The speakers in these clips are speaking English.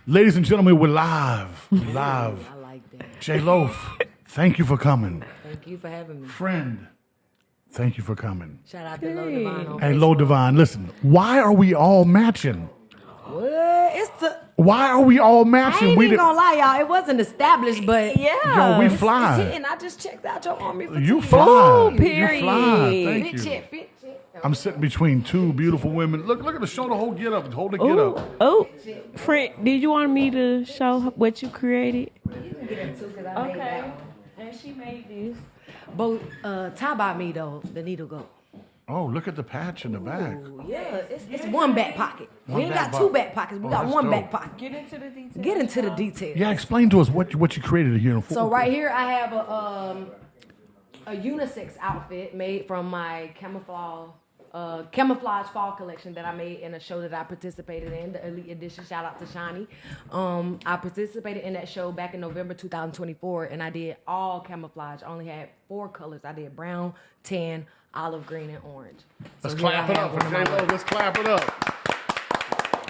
Ladies and gentlemen, we're live. Live. I like that. J. Loaf, thank you for coming. Thank you for having me. Friend, thank you for coming. Shout out to Low Divine on Hey, Facebook. Low Divine, listen, why are we all matching? What? It's the... Why are we all I matching? ain't We even did- gonna lie, y'all. It wasn't established, but Yo, we fly. It's hitting. I just checked out your army for You 10. fly. Ooh, You period. fly. Thank Fit you. check, fit check. I'm sitting between two beautiful women. Look at the show the whole get up. Hold the get Oh, up. oh, friend, did you want me to show what you created? You can get it too, because I made that one. And she made this. But tie by me, though, the needle go. Oh, look at the patch in the back. Ooh, yeah, it's one back pocket. One We ain't back got two pocket. back pockets. We Oh, got that's one dope. back pocket. Get into the details. Get into the details. Yeah, explain to us what you created here. So right here, I have a unisex outfit made from my camouflage fall collection that I made in a show that I participated in, the Elite Edition. Shout out to Shawnee. I participated in that show back in November 2024, and I did all camouflage. I only had 4 colors. I did brown, tan, olive green, and orange. Let's So here clap I it have up for one of J. my- Lo. Let's clap it up.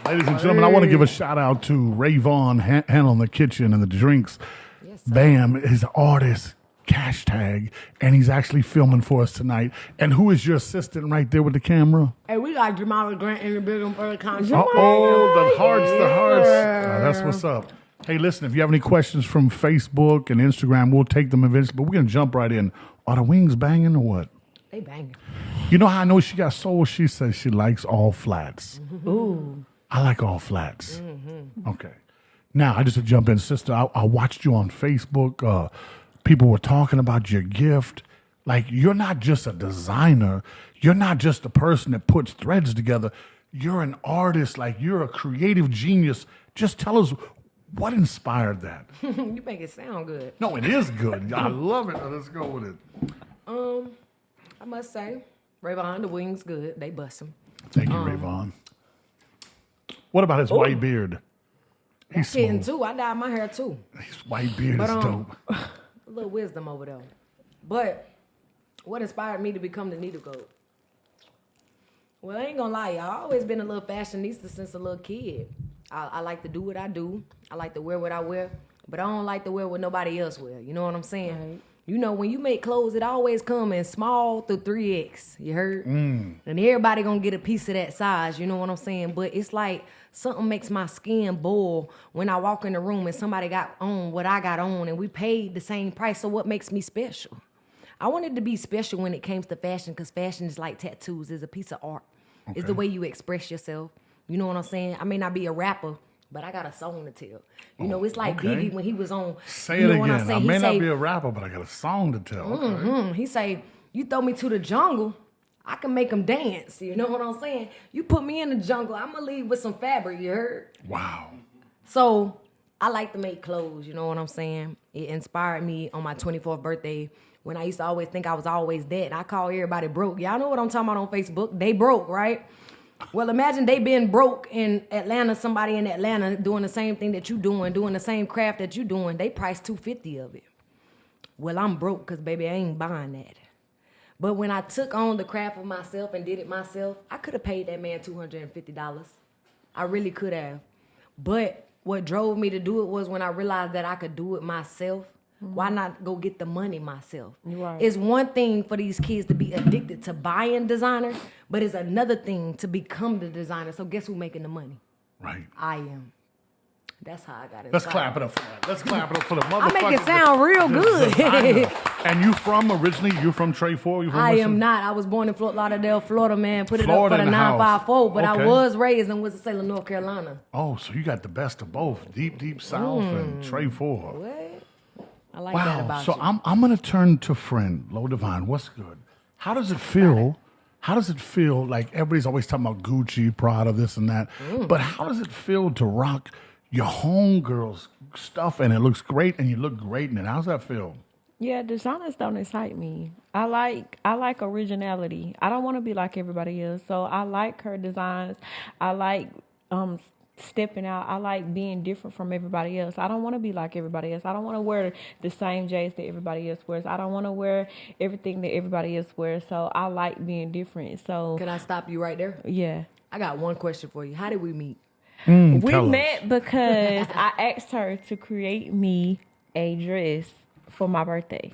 Ladies and gentlemen, I want to give a shout out to Ray Vaughn handling the kitchen and the drinks. Yes, sir. Bam is an artist, hashtag, and he's actually filming for us tonight. And who is your assistant right there with the camera? Hey, we got Jamal Grant in the building for the concert. The hearts, the hearts. That's what's up. Hey, listen, if you have any questions from Facebook and Instagram, we'll take them eventually, but we're going to jump right in. Are the wings banging or what? They banging. You know how I know she got soul? She says she likes all flats. Ooh. I like all flats. Okay. Now, I just to jump in, sister, I watched you on Facebook. People were talking about your gift. Like, you're not just a designer. You're not just a person that puts threads together. You're an artist. Like, you're a creative genius. Just tell us what inspired that. You make it sound good. No, it is good. I love it. Let's go with it. I must say, Rayvon, the wings good. They bust them. Thank you, Rayvon. What about his white beard? He's Kidding smooth. too. I dyed my hair too. His white beard But, is dope. A little wisdom over there. But what inspired me to become the needle goat? Well, I ain't gonna lie, y'all. I've always been a little fashionista since a little kid. I like to do what I do. I like to wear what I wear. But I don't like to wear what nobody else wear. You know what I'm saying? Right. You know, when you make clothes, it always come in small through 3X. You heard? And everybody gonna get a piece of that size. You know what I'm saying? But it's like something makes my skin boil when I walk in the room and somebody got on what I got on and we paid the same price. So what makes me special? I wanted to be special when it came to fashion because fashion is like tattoos. It's a piece of art. It's the way you express yourself. You know what I'm saying? I may not be a rapper, but I got a song to tell. You know, it's like okay. Biggie when he was on. Say you it know what I'm again. saying? I He may not say, be a rapper, but I got a song to tell. Okay. He say, you throw me to the jungle, I can make them dance. You know what I'm saying? You put me in the jungle, I'm going to leave with some fabric, you heard? Wow. So I like to make clothes, you know what I'm saying? It inspired me on my 24th birthday when I used to always think I was always dead. I call everybody broke. Y'all know what I'm talking about on Facebook? They broke, right? Well, imagine they been broke in Atlanta, somebody in Atlanta doing the same thing that you doing the same craft that you doing. They price $250 of it. Well, I'm broke because, baby, I ain't buying that. But when I took on the craft of myself and did it myself, I could have paid that man $250. I really could have. But what drove me to do it was when I realized that I could do it myself. Why not go get the money myself? Right. It's one thing for these kids to be addicted to buying designer, but it's another thing to become the designer. So guess who's making the money? Right. I am. That's how I got it. Let's clap it up for that. Let's clap it up for the motherfucker. I make it sound real good. And you from Trey 4? You from I West- am not. I was born in Fort Lauderdale, Florida, man. Put it Florida up for in the the house. 954, but Okay. I was raised in Winston-Salem, North Carolina. Oh, so you got the best of both. Deep South and Trey 4. What? I like that Wow. about So you. I'm going to turn to friend, Low Divine. What's good? How does it feel? How does it feel? Like everybody's always talking about Gucci, Prada, this and that. But how does it feel to rock your homegirl's stuff and it looks great and you look great in it? How's that feel? Yeah, designers don't excite me. I like originality. I don't want to be like everybody else. So I like her designs. I like stepping out. I like being different from everybody else. I don't want to be like everybody else. I don't want to wear the same J's that everybody else wears. I don't want to wear everything that everybody else wears. So I like being different. So Can I stop you right there? yeah. I got one question for you. How did we meet? We met because I asked her to create me a dress for my birthday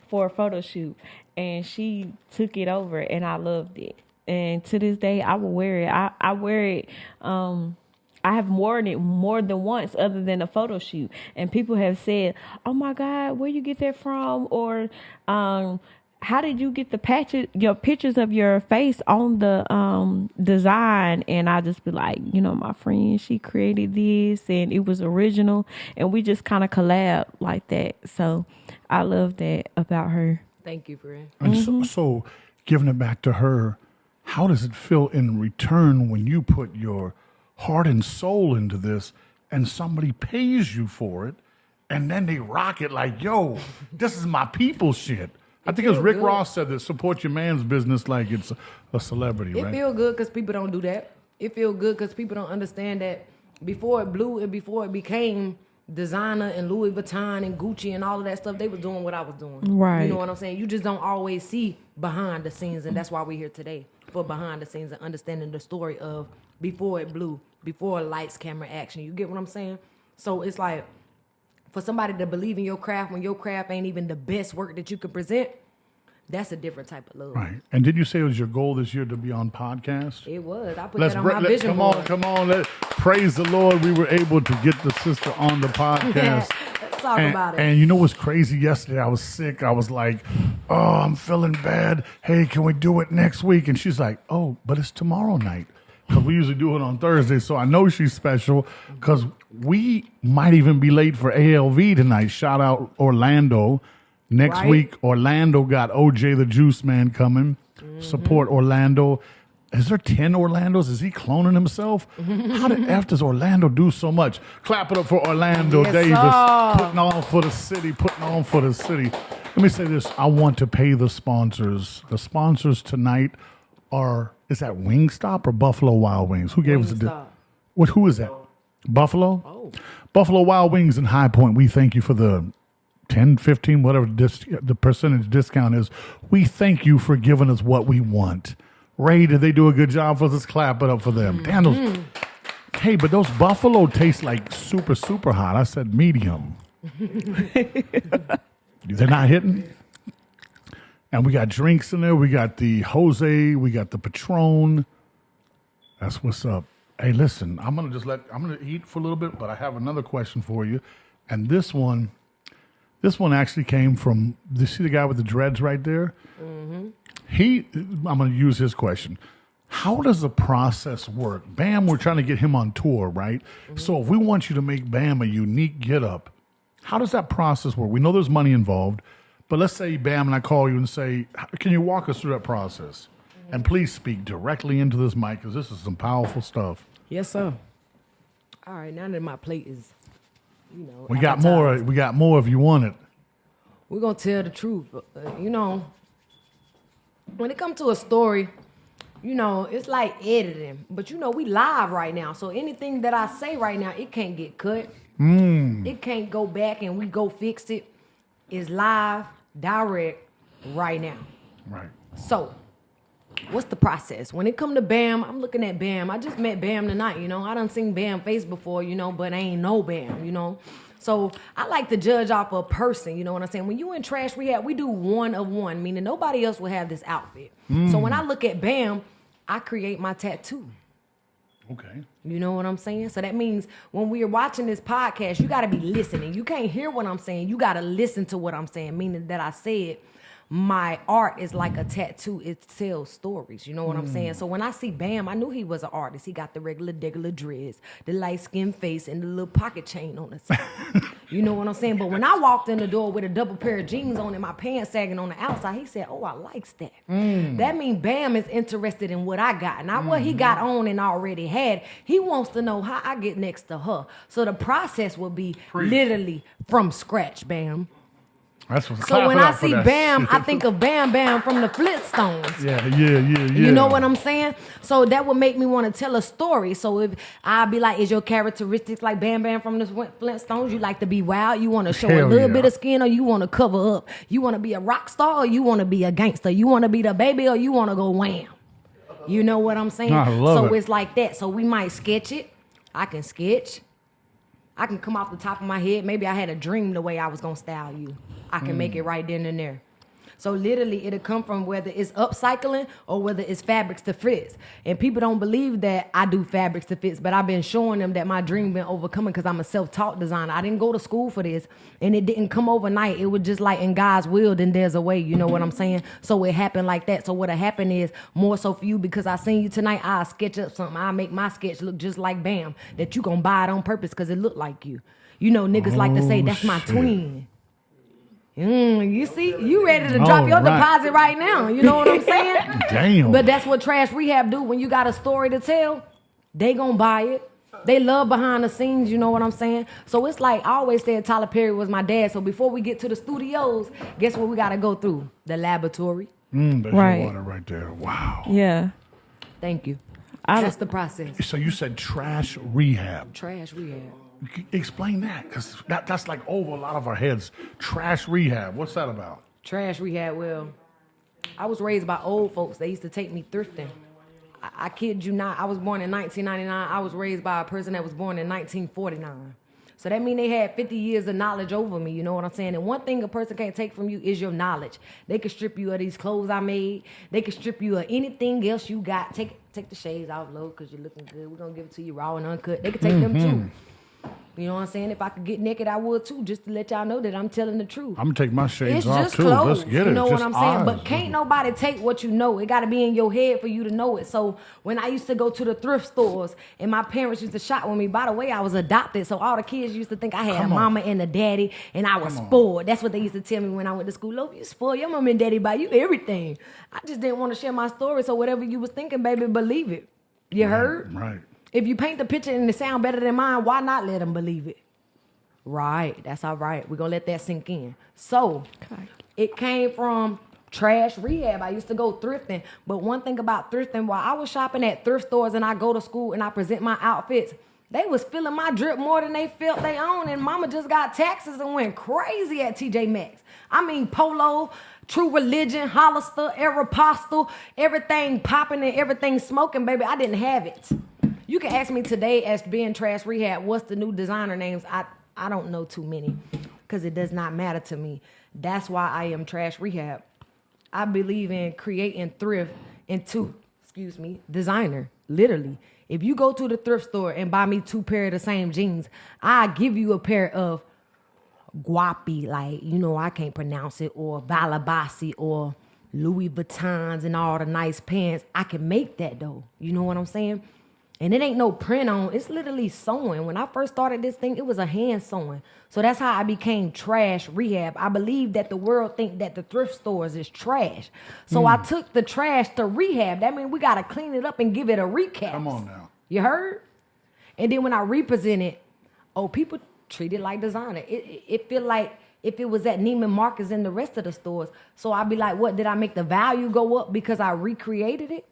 for a photo shoot, and she took it over, and I loved it. And to this day, I will wear it. I wear it. I have worn it more than once, other than a photo shoot, and people have said, "Oh my God, where you get that from?" Or how did you get your pictures of your face on the design? And I just be like, my friend, she created this and it was original, and we just kind of collab like that. So I love that about her. Thank you, friend. And so giving it back to her, how does it feel in return when you put your heart and soul into this and somebody pays you for it and then they rock it like, yo, this is my people shit? I think as Rick Ross said, that support your man's business like it's a celebrity, right? It feel good because people don't do that. It feel good because people don't understand that before it blew and before it became designer and Louis Vuitton and Gucci and all of that stuff, they was doing what I was doing. Right. You know what I'm saying? You just don't always see behind the scenes, and that's why we're here today, for behind the scenes and understanding the story of before it blew, before lights, camera, action. You get what I'm saying? So it's like, for somebody to believe in your craft when your craft ain't even the best work that you could present, that's a different type of love. Right. And did you say it was your goal this year to be on podcast? It was. I put that on my vision Come board. on, come on. Praise the Lord. We were able to get the sister on the podcast. Let's talk about it. And you know what's crazy? Yesterday I was sick. I was like, oh, I'm feeling bad. Hey, can we do it next week? And she's like, oh, but it's tomorrow night. Because we usually do it on Thursday. So I know she's special because we might even be late for ALV tonight. Shout out Orlando. Next week, Orlando got OJ the Juice Man coming. Support Orlando. Is there 10 Orlandos? Is he cloning himself? How the F does Orlando do so much? Clap it up for Orlando Davis. Putting on for the city. Let me say this. I want to pay the sponsors. The sponsors tonight are, is that Wingstop or Buffalo Wild Wings? Who gave us the who is that? Buffalo? Oh. Buffalo Wild Wings in High Point. We thank you for the 10, 15, whatever the percentage discount is. We thank you for giving us what we want. Ray, did they do a good job for us? Let's clap it up for them. Damn, hey, but those Buffalo taste like super, super hot. I said medium. They're not hitting? And we got drinks in there. We got the Jose. We got the Patron. That's what's up. Hey, listen, I'm going to eat for a little bit, but I have another question for you. And this one actually came from, you see the guy with the dreads right there? Mm-hmm. I'm going to use his question. How does the process work? Bam, we're trying to get him on tour, right? Mm-hmm. So if we want you to make Bam a unique get-up, how does that process work? We know there's money involved, but let's say, Bam, and I call you and say, can you walk us through that process? Mm-hmm. And please speak directly into this mic because this is some powerful stuff. Yes, sir. All right, now that my plate is, we got more. We got more if you want it. We're going to tell the truth. When it comes to a story, it's like editing. But, we live right now. So anything that I say right now, it can't get cut. It can't go back and we go fix it. It's live, direct, right now. Right. So what's the process? When it come to Bam, I'm looking at Bam. I just met Bam tonight, I done seen Bam face before, but I ain't know Bam, So I like to judge off a person, you know what I'm saying? When you in trash rehab, we do one of one, meaning nobody else will have this outfit. So when I look at Bam, I create my tattoo. Okay. You know what I'm saying? So that means when we're watching this podcast, you got to be listening. You can't hear what I'm saying. You got to listen to what I'm saying, meaning that I said my art is like a tattoo. It tells stories. You know what I'm saying? So when I see Bam, I knew he was an artist. He got the regular dreads, the light-skinned face, and the little pocket chain on the side. You know what I'm saying? But when I walked in the door with a double pair of jeans on and my pants sagging on the outside, he said, oh, I likes that. That means Bam is interested in what I got. Not what he got on and already had. He wants to know how I get next to her. So the process will be literally from scratch, Bam. So when I see Bam, I think of Bam Bam from the Flintstones. Yeah. You know what I'm saying? So that would make me want to tell a story. So if I'd be like, is your characteristics like Bam Bam from the Flintstones? You like to be wild? You want to show a little bit of skin, or you want to cover up? You want to be a rock star, or you want to be a gangster? You want to be the baby, or you want to go wham? You know what I'm saying? I love it. So it's like that. So we might sketch it. I can sketch. I can come off the top of my head. Maybe I had a dream the way I was going to style you. I can make it right then and there. So literally, it'll come from whether it's upcycling or whether it's fabrics to fits. And people don't believe that I do fabrics to fits, but I've been showing them that my dream been overcoming because I'm a self-taught designer. I didn't go to school for this, and it didn't come overnight. It was just like in God's will, then there's a way. You know what I'm saying? So it happened like that. So what'll happen is more so for you because I seen you tonight, I'll sketch up something. I'll make my sketch look just like Bam, that you gonna buy it on purpose because it look like you. You know, niggas like to say, that's my twin. You see, you ready to drop your deposit right now. You know what I'm saying? Damn. But that's what Trash Rehab do. When you got a story to tell, they gonna buy it. They love behind the scenes, you know what I'm saying? So it's like, I always said Tyler Perry was my dad. So before we get to the studios, guess what we gotta go through? The laboratory. There's your water right there. Wow. Yeah. Thank you. That's the process. So you said Trash Rehab. Trash Rehab. Explain that, because that's like over a lot of our heads. Trash Rehab, what's that about? Trash Rehab, well, I was raised by old folks. They used to take me thrifting. I kid you not, I was born in 1999. I was raised by a person that was born in 1949. So that means they had 50 years of knowledge over me, you know what I'm saying? And one thing a person can't take from you is your knowledge. They can strip you of these clothes I made. They can strip you of anything else you got. Take the shades off, Loaf, because you're looking good. We're going to give it to you raw and uncut. They can take them too. You know what I'm saying? If I could get naked, I would too, just to let y'all know that I'm telling the truth. I'm going to take my shades off just too. Clothes, Let's get it. You know just what I'm saying? eyes. But can't nobody take what you know. It got to be in your head for you to know it. So when I used to go to the thrift stores and my parents used to shop with me, by the way, I was adopted. So all the kids used to think I had a mama and a daddy and I was spoiled. That's what they used to tell me when I went to school. Loaf, you spoiled. Your mama and daddy buy you everything. I just didn't want to share my story. So whatever you was thinking, baby, believe it. You heard? Right. If you paint the picture and it sound better than mine, why not let them believe it? Right, that's all right. We're going to let that sink in. So, It came from Trash Rehab. I used to go thrifting. But one thing about thrifting, while I was shopping at thrift stores and I go to school and I present my outfits, they was feeling my drip more than they felt they own. And mama just got taxes and went crazy at TJ Maxx. I mean, Polo, True Religion, Hollister, Aeropostale, everything popping and everything smoking, baby. I didn't have it. You can ask me today as being Trash Rehab, what's the new designer names? I don't know too many because it does not matter to me. That's why I am Trash Rehab. I believe in creating thrift into, designer, literally. If you go to the thrift store and buy me 2 pair of the same jeans, I give you a pair of Guapi, like, you know, I can't pronounce it, or Valabasi, or Louis Vuittons and all the nice pants. I can make that though. You know what I'm saying? And it ain't no print on. It's literally sewing. When I first started this thing, it was a hand sewing. So that's how I became Trash Rehab. I believe that the world think that the thrift stores is trash. So I took the trash to rehab. That means we got to clean it up and give it a recap. Come on now. You heard? And then when I represent it, people treat it like designer. It feel like if it was at Neiman Marcus and the rest of the stores. So I'd be like, what, did I make the value go up because I recreated it?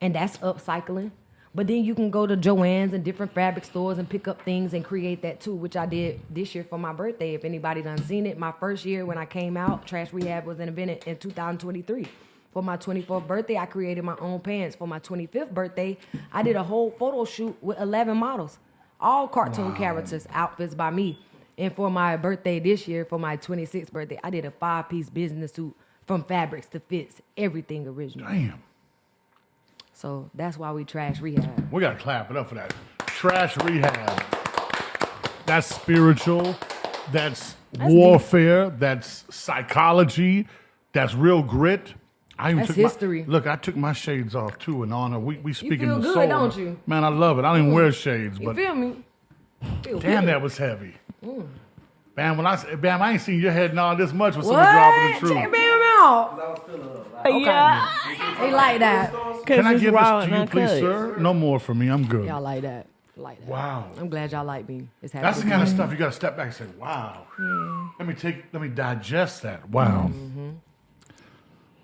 And that's upcycling. But then you can go to Joann's and different fabric stores and pick up things and create that too, which I did this year for my birthday. If anybody done seen it, my first year when I came out, Trash Rehab was an event in 2023. For my 24th birthday, I created my own pants. For my 25th birthday, I did a whole photo shoot with 11 models, all cartoon characters, outfits by me. And for my birthday this year, for my 26th birthday, I did a 5-piece business suit from fabrics to fits, everything original. Damn. So that's why we Trash Rehab. We got to clap it up for that. Trash Rehab. That's spiritual. That's warfare. That's psychology. That's real grit. That's history. Look, I took my shades off too in honor. We speaking feel the good, soul. don't you? Man, I love it. I don't even wear shades, You but feel me? damn, that was heavy. Bam, I ain't seen your head nod this much with What? someone dropping the truth. Check Bam out. Okay. Yeah. They like that. Can I it's give raw this to and you, please, uncut. sir? No more for me. I'm good. Y'all like that. Like that. Wow. I'm glad y'all like me. It's happy. That's the kind of stuff you got to step back and say, wow. Let me digest that. Wow.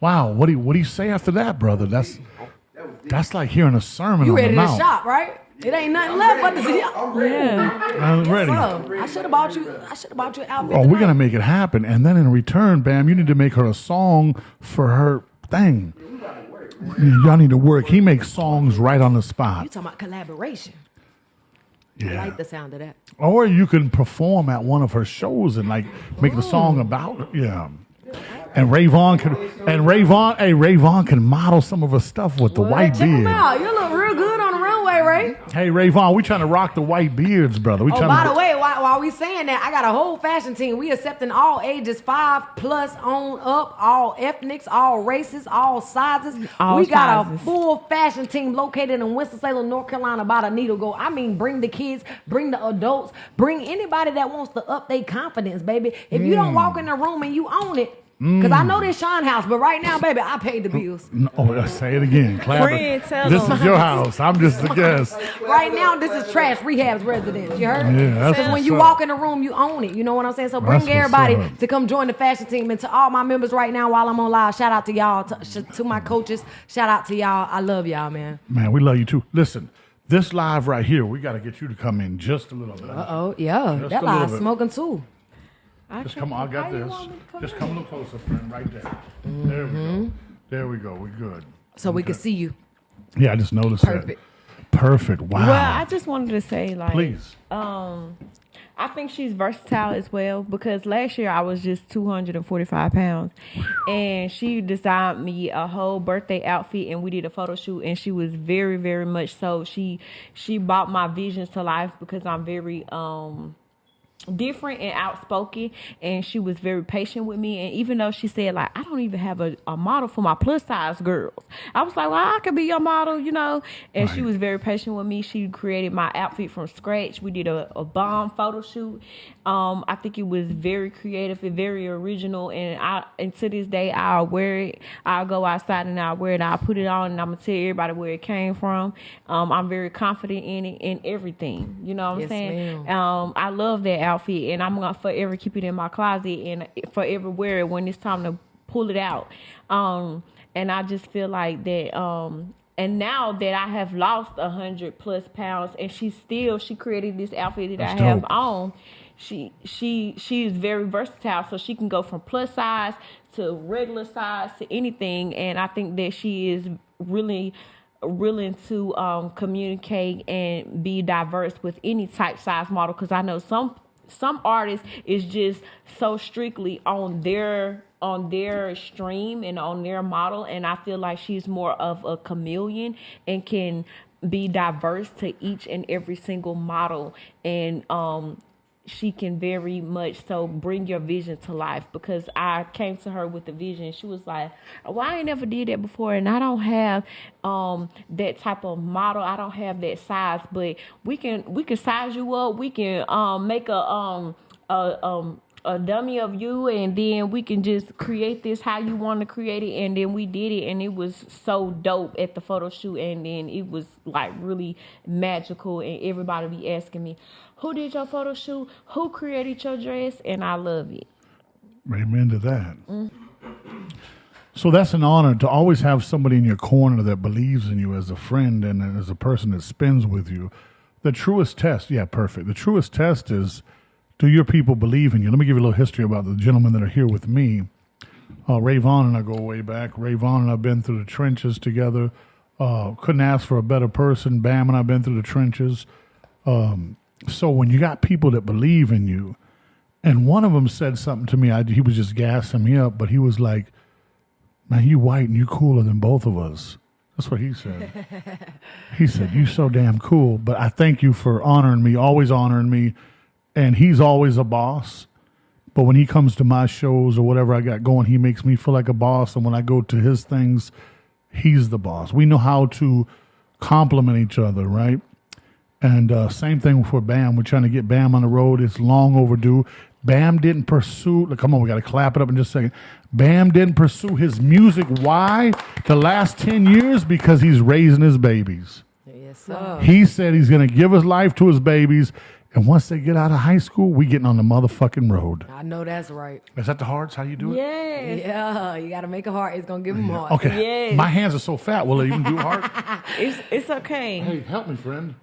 Wow. What do you say after that, brother? That's like hearing a sermon You on the ready to mount. shop, right? It ain't nothing left but the I'm ready. I'm ready. I should have bought you an outfit. Oh, we're tonight. gonna make it happen, and then in return, Bam, you need to make her a song for her thing. Y'all need to work. He makes songs right on the You spot. talking about collaboration? Yeah. I like the sound of that. Or you can perform at one of her shows and like make the song about it. Yeah. And Rayvon can model some of her stuff with the white Check beard. them out. You look real good on the runway, Ray. Hey Rayvon, we trying to rock the white beards, brother. We Oh, trying by to the way, while we saying that, I got a whole fashion team. We accepting all ages, 5+ on up, all ethnics, all races, all sizes. All we got sizes. a full fashion team located in Winston-Salem, North Carolina, about a needle go. I mean, bring the kids, bring the adults, bring anybody that wants to up their confidence, baby. If you don't walk in the room and you own it, because I know this Shawn house, but right now, baby, I paid the bills. Oh, say it again. Clap Friend, it. tell This them. is your house. I'm just a guest. Right now, this is Trash Rehab's residence. You heard? Yeah, that's Because when what's you up. walk in the room, you own it. You know what I'm saying? So bring That's what's everybody up. to come join the fashion team. And to all my members right now, while I'm on live, shout out to y'all. To my coaches, shout out to y'all. I love y'all, man. Man, we love you too. Listen, this live right here, we got to get you to come in just a little bit. Oh, yeah. Just That a little live bit. smoking too. Just come on, I got this. Just come a little closer, friend, right there. There we go. There we go. We're good. So we can see you. Yeah, I just noticed Perfect. that. Perfect. Wow. Well, I just wanted to say, like, Please. I think she's versatile as well because last year I was just 245 pounds and she designed me a whole birthday outfit and we did a photo shoot and she was very, very much so. She brought my visions to life because I'm very different and outspoken, and she was very patient with me. And even though she said, like, I don't even have a model for my plus size girls, I was like, well, I could be your model, you know. And she was very patient with me. She created my outfit from scratch. We did a bomb photo shoot. I think it was very creative and very original, and to this day I'll wear it. I'll go outside and I'll wear it. I'll put it on and I'm gonna tell everybody where it came from. I'm very confident in it, in everything, you know what I'm Yes, saying? ma'am. I love that outfit and I'm gonna forever keep it in my closet and forever wear it when it's time to pull it out. And I just feel like that and now that I have lost 100+ pounds and she created this outfit that That's I have dope. on. She is very versatile, so she can go from plus size to regular size to anything. And I think that she is really willing to communicate and be diverse with any type size model. Because I know some artists is just so strictly on their stream and on their model, and I feel like she's more of a chameleon and can be diverse to each and every single model. And she can very much so bring your vision to life, because I came to her with the vision. She was like, well, I ain't never did that before, and I don't have that type of model. I don't have that size, but we can size you up. We can make a dummy of you, and then we can just create this how you want to create it. And then we did it, and it was so dope at the photo shoot, and then it was like really magical, and everybody be asking me, who did your photo shoot? Who created your dress? And I love it. Amen to that. So that's an honor to always have somebody in your corner that believes in you as a friend and as a person that spends with you. The truest test, the truest test is, do your people believe in you? Let me give you a little history about the gentlemen that are here with me. Rayvon and I go way back. Rayvon and I have been through the trenches together. Couldn't ask for a better person. Bam and I have been through the trenches. So when you got people that believe in you, and one of them said something to me, he was just gassing me up, but he was like, man, you white and you cooler than both of us. That's what he said. He said, you so damn cool, but I thank you for honoring me, always honoring me. And he's always a boss. But when he comes to my shows or whatever I got going, he makes me feel like a boss. And when I go to his things, he's the boss. We know how to compliment each other, right? And same thing for Bam. We're trying to get Bam on the road. It's long overdue. Bam didn't pursue. Come on, we got to clap it up in just a second. Bam didn't pursue his music. Why? The last 10 years? Because he's raising his babies. Yes, sir. He said he's going to give his life to his babies. And once they get out of high school, we getting on the motherfucking road. I know that's right. Is that the hearts? How you do it? Yes. Yeah, you got to make a heart. It's going to give them heart. Okay. Yes. My hands are so fat. Will it even do heart? It's okay. Hey, help me, friend.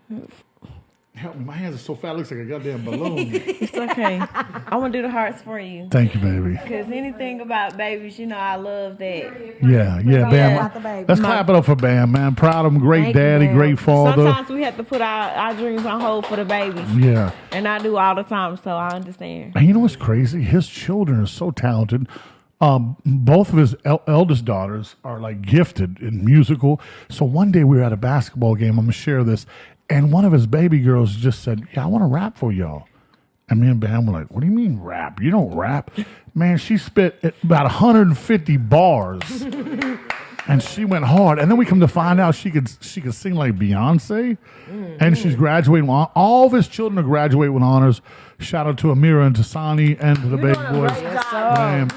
Help me. My hands are so fat. It looks like a goddamn balloon. It's okay. I'm going to do the hearts for you. Thank you, baby. Because anything about babies, you know, I love that. Yeah, Bam. Let's clap it up for Bam, man. Proud of him. Great daddy, great father. Sometimes we have to put our dreams on hold for the babies. Yeah. And I do all the time, so I understand. And you know what's crazy? His children are so talented. Both of his eldest daughters are like gifted in musical. So one day we were at a basketball game. I'm going to share this. And one of his baby girls just said, yeah, I want to rap for y'all. And me and Bam were like, what do you mean rap? You don't rap. Man, she spit about 150 bars. And she went hard. And then we come to find out she could sing like Beyonce. And she's graduating. All of his children are graduating with honors. Shout out to Amira and Tasani and to the baby boys. Man,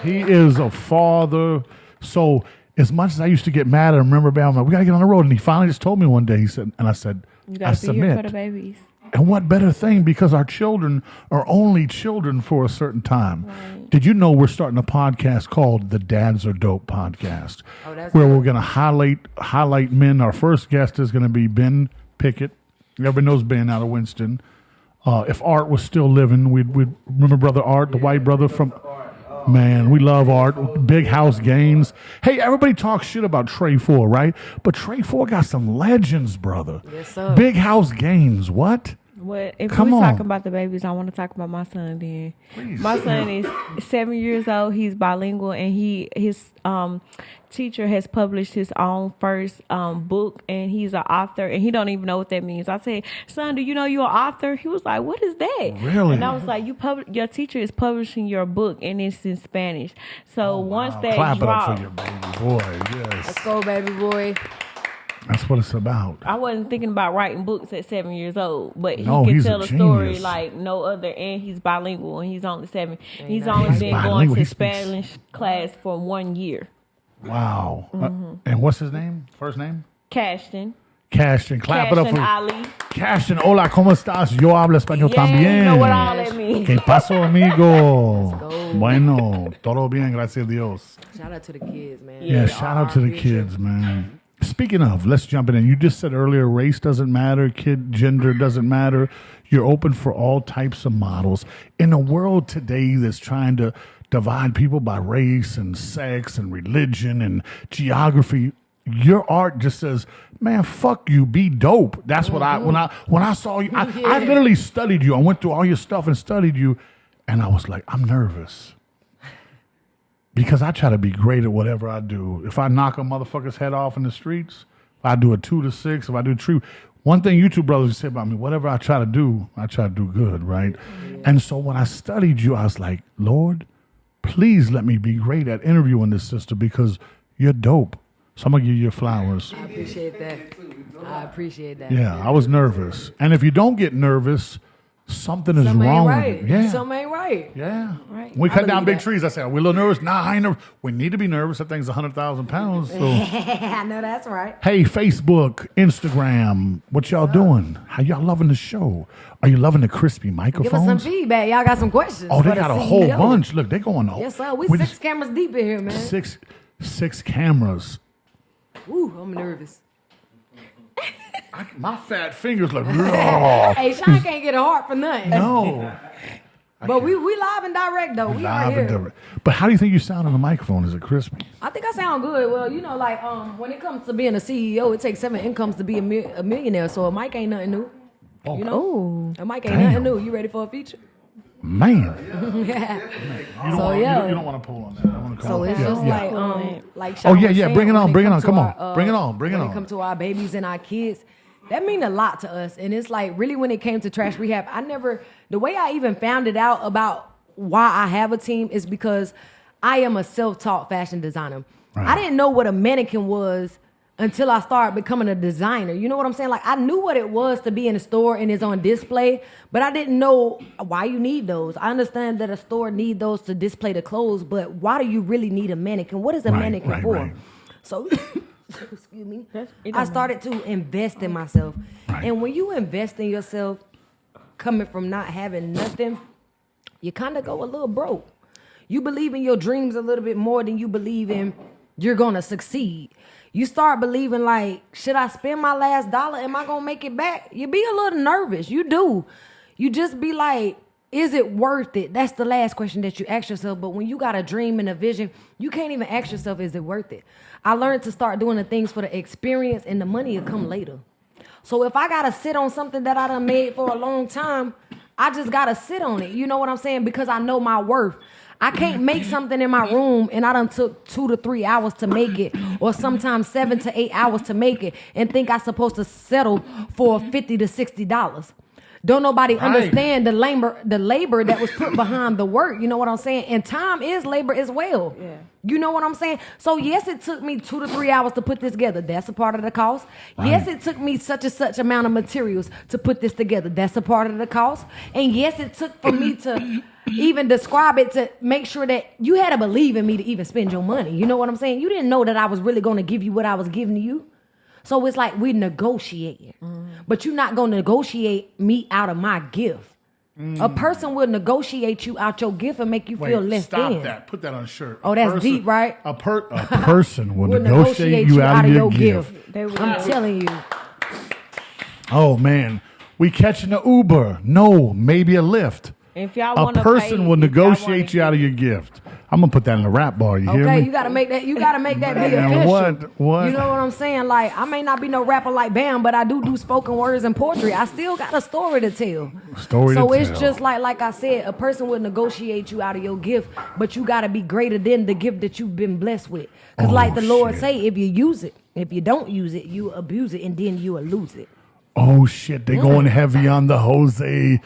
he is a father. So as much as I used to get mad, I remember Bam, I'm like, we got to get on the road. And he finally just told me one day, he said, and I said, you got to be here for the babies. And what better thing? Because our children are only children for a certain time. Right. Did you know we're starting a podcast called the Dads Are Dope podcast, where we're going to highlight men. Our first guest is going to be Ben Pickett. Everybody knows Ben out of Winston. If Art was still living, we'd remember Brother Art, the white brother from... Man, we love Art. Big House Games. Hey, everybody talks shit about Trey 4, right? But Trey 4 got some legends, brother. Yes, sir. Big House Games. What? Well, if we're talking about the babies, I want to talk about my son then. Please. My son is 7 years old. He's bilingual, and his teacher has published his own first book, and he's an author, and he don't even know what that means. I said, son, do you know you're an author? He was like, what is that? Really? And I was like, your teacher is publishing your book, and it's in Spanish. So once that Clap dropped, it up for your baby boy. Yes. Let's go, baby boy. That's what it's about. I wasn't thinking about writing books at 7 years old, but he can tell a story like no other, and he's bilingual, and he's only 7. He's only been going to Spanish class for 1 year. Wow. And what's his name? First name? Cashton. Clap it up for Ali. Cashton. Hola, ¿cómo estás? Yo hablo español también. You know what all that means. ¿Qué pasó, amigo? Bueno, todo bien, gracias a Dios. Shout out to the kids, man. Yeah, shout out to the kids, man. Speaking of, let's jump in. You just said earlier, race doesn't matter, gender doesn't matter. You're open for all types of models. In a world today that's trying to divide people by race and sex and religion and geography, your art just says, man, fuck you, be dope. That's what when I saw you, I literally studied you. I went through all your stuff and studied you, and I was like, I'm nervous. Because I try to be great at whatever I do. If I knock a motherfucker's head off in the streets, if I do a 2 to 6, if I do 3, one thing you two brothers say about me, whatever I try to do good, right? Yeah. And so when I studied you, I was like, Lord, please let me be great at interviewing this sister because you're dope. So I'm going to give you your flowers. I appreciate that. Yeah, I was nervous. And if you don't get nervous, something is wrong with it. Yeah. Something ain't right. Yeah. Right. When we cut down big trees, I said, we're a little nervous. Nah, I ain't nervous. We need to be nervous. That thing's 100,000 pounds. So. I know that's right. Hey, Facebook, Instagram, what y'all doing? How y'all loving the show? Are you loving the crispy microphones? Give us some feedback. Y'all got some questions. Oh, they got a whole bunch. Look, they going on. Yes, sir. We 6 cameras deep in here, man. Six cameras. Ooh, I'm nervous. My fat fingers look raw. Hey, Sean can't get a heart for nothing. No. But we live and direct, though. We live and direct. But how do you think you sound on the microphone? Is it crispy? I think I sound good. Well, you know, like when it comes to being a CEO, it takes 7 incomes to be a millionaire. So a mic ain't nothing new. Oh. You know? A mic ain't nothing new. You ready for a feature? Man. Yeah. You don't want to pull on that. I want to come so it's just like Sean bring it on. Come on. Bring it on. When it comes to our babies and our kids, that mean a lot to us. And it's like really when it came to trash rehab, the way I even found it out about why I have a team is because I am a self-taught fashion designer. Right. I didn't know what a mannequin was until I started becoming a designer. You know what I'm saying? Like I knew what it was to be in a store and it's on display, but I didn't know why you need those. I understand that a store need those to display the clothes, but why do you really need a mannequin? What is a mannequin for? Right. So, excuse me, I started to invest in myself. Right. And when you invest in yourself, coming from not having nothing, you kind of go a little broke. You believe in your dreams a little bit more than you believe in you're going to succeed. You start believing like, should I spend my last dollar? Am I going to make it back? You be a little nervous. You do. You just be like, is it worth it? That's the last question that you ask yourself. But when you got a dream and a vision, you can't even ask yourself, is it worth it? I learned to start doing the things for the experience, and the money will come later. So if I got to sit on something that I done made for a long time, I just got to sit on it. You know what I'm saying? Because I know my worth. I can't make something in my room and I done took 2 to 3 hours to make it, or sometimes 7 to 8 hours to make it, and think I'm supposed to settle for $50 to $60. Don't nobody understand the labor that was put behind the work. You know what I'm saying? And time is labor as well. Yeah. You know what I'm saying? So yes, it took me 2 to 3 hours to put this together. That's a part of the cost. Right. Yes, it took me such and such amount of materials to put this together. That's a part of the cost. And yes, it took for me to even describe it, to make sure that you had to believe in me to even spend your money. You know what I'm saying? You didn't know that I was really going to give you what I was giving to you. So it's like we negotiating. But you're not going to negotiate me out of my gift. A person will negotiate you out your gift and make you feel less than. Stop that. Put that on a shirt. Oh, that's deep, right? A person will negotiate you out of your gift. I'm telling you. Oh, man. We catching an Uber. No, maybe a Lyft. If y'all want a person will negotiate you out of your gift. I'm gonna put that in the rap bar. You hear me? Okay, you gotta make that. You gotta make that be official. What? You know what I'm saying? Like, I may not be no rapper like Bam, but I do spoken words and poetry. I still got a story to tell. So it's just like I said, a person will negotiate you out of your gift, but you gotta be greater than the gift that you've been blessed with. Because like the Lord say, if you use it, if you don't use it, you abuse it, and then you will lose it. Oh shit, they going heavy on the Jose.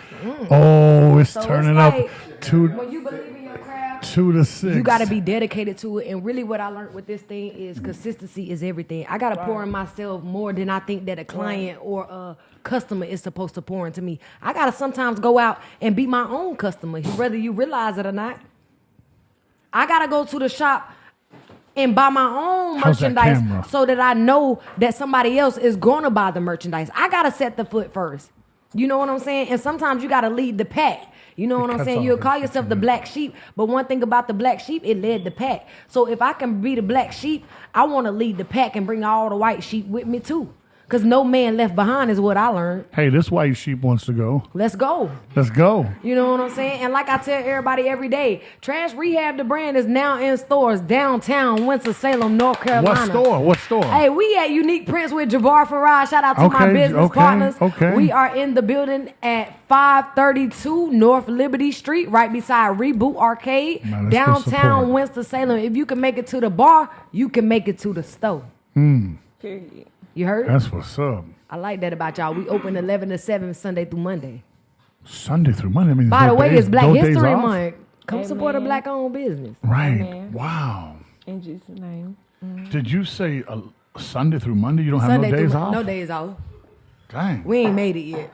Oh, it's turning like, up to when you believe in your craft, 2 to 6. You got to be dedicated to it. And really what I learned with this thing is consistency is everything. I got to pour in myself more than I think that a client or a customer is supposed to pour into me. I got to sometimes go out and be my own customer, whether you realize it or not. I got to go to the shop and buy my own merchandise so that I know that somebody else is going to buy the merchandise. I got to set the foot first. You know what I'm saying? And sometimes you got to lead the pack. You know what I'm saying? You'll call yourself the black sheep, but one thing about the black sheep, it led the pack. So if I can be the black sheep, I want to lead the pack and bring all the white sheep with me too. Because no man left behind is what I learned. Hey, this white sheep wants to go. Let's go. Let's go. You know what I'm saying? And like I tell everybody every day, Trash Rehab, the brand, is now in stores downtown Winston-Salem, North Carolina. What store? Hey, we at Unique Prints with Jabbar Faraj. Shout out to my business partners. Okay. We are in the building at 532 North Liberty Street, right beside Reboot Arcade, downtown Winston-Salem. If you can make it to the bar, you can make it to the store. Period. You heard? That's what's up. I like that about y'all. We open 11 to 7 Sunday through Monday. Sunday through Monday? I mean, by the way, it's Black History Month. Come support a black-owned business. Right. Amen. Wow. In Jesus' name. Did you say Sunday through Monday? You don't have no days off? No days off. Dang. We ain't made it yet.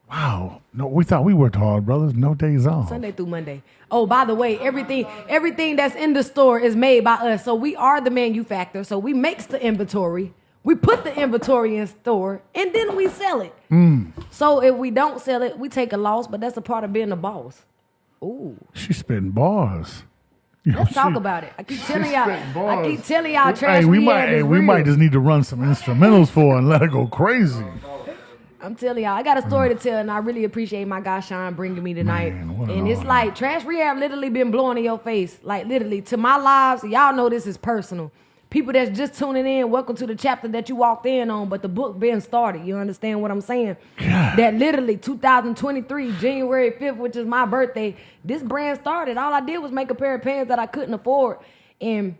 Wow. No, we thought we worked hard, brothers. No days off. Sunday through Monday. Oh, by the way, everything that's in the store is made by us. So we are the manufacturer. So we makes the inventory. We put the inventory in store, and then we sell it. So if we don't sell it, we take a loss, but that's a part of being a boss. Ooh. She's spitting bars. Let's talk about it. I keep telling y'all, Trash we might just need to run some instrumentals for her and let her go crazy. I'm telling y'all, I got a story to tell, and I really appreciate my guy Shawn bringing me tonight. And it's like Trash Rehab literally been blowing in your face, like literally to my lives. Y'all know this is personal. People that's just tuning in, welcome to the chapter that you walked in on, but the book been started. You understand what I'm saying? God. That literally 2023, January 5th, which is my birthday, this brand started. All I did was make a pair of pants that I couldn't afford, and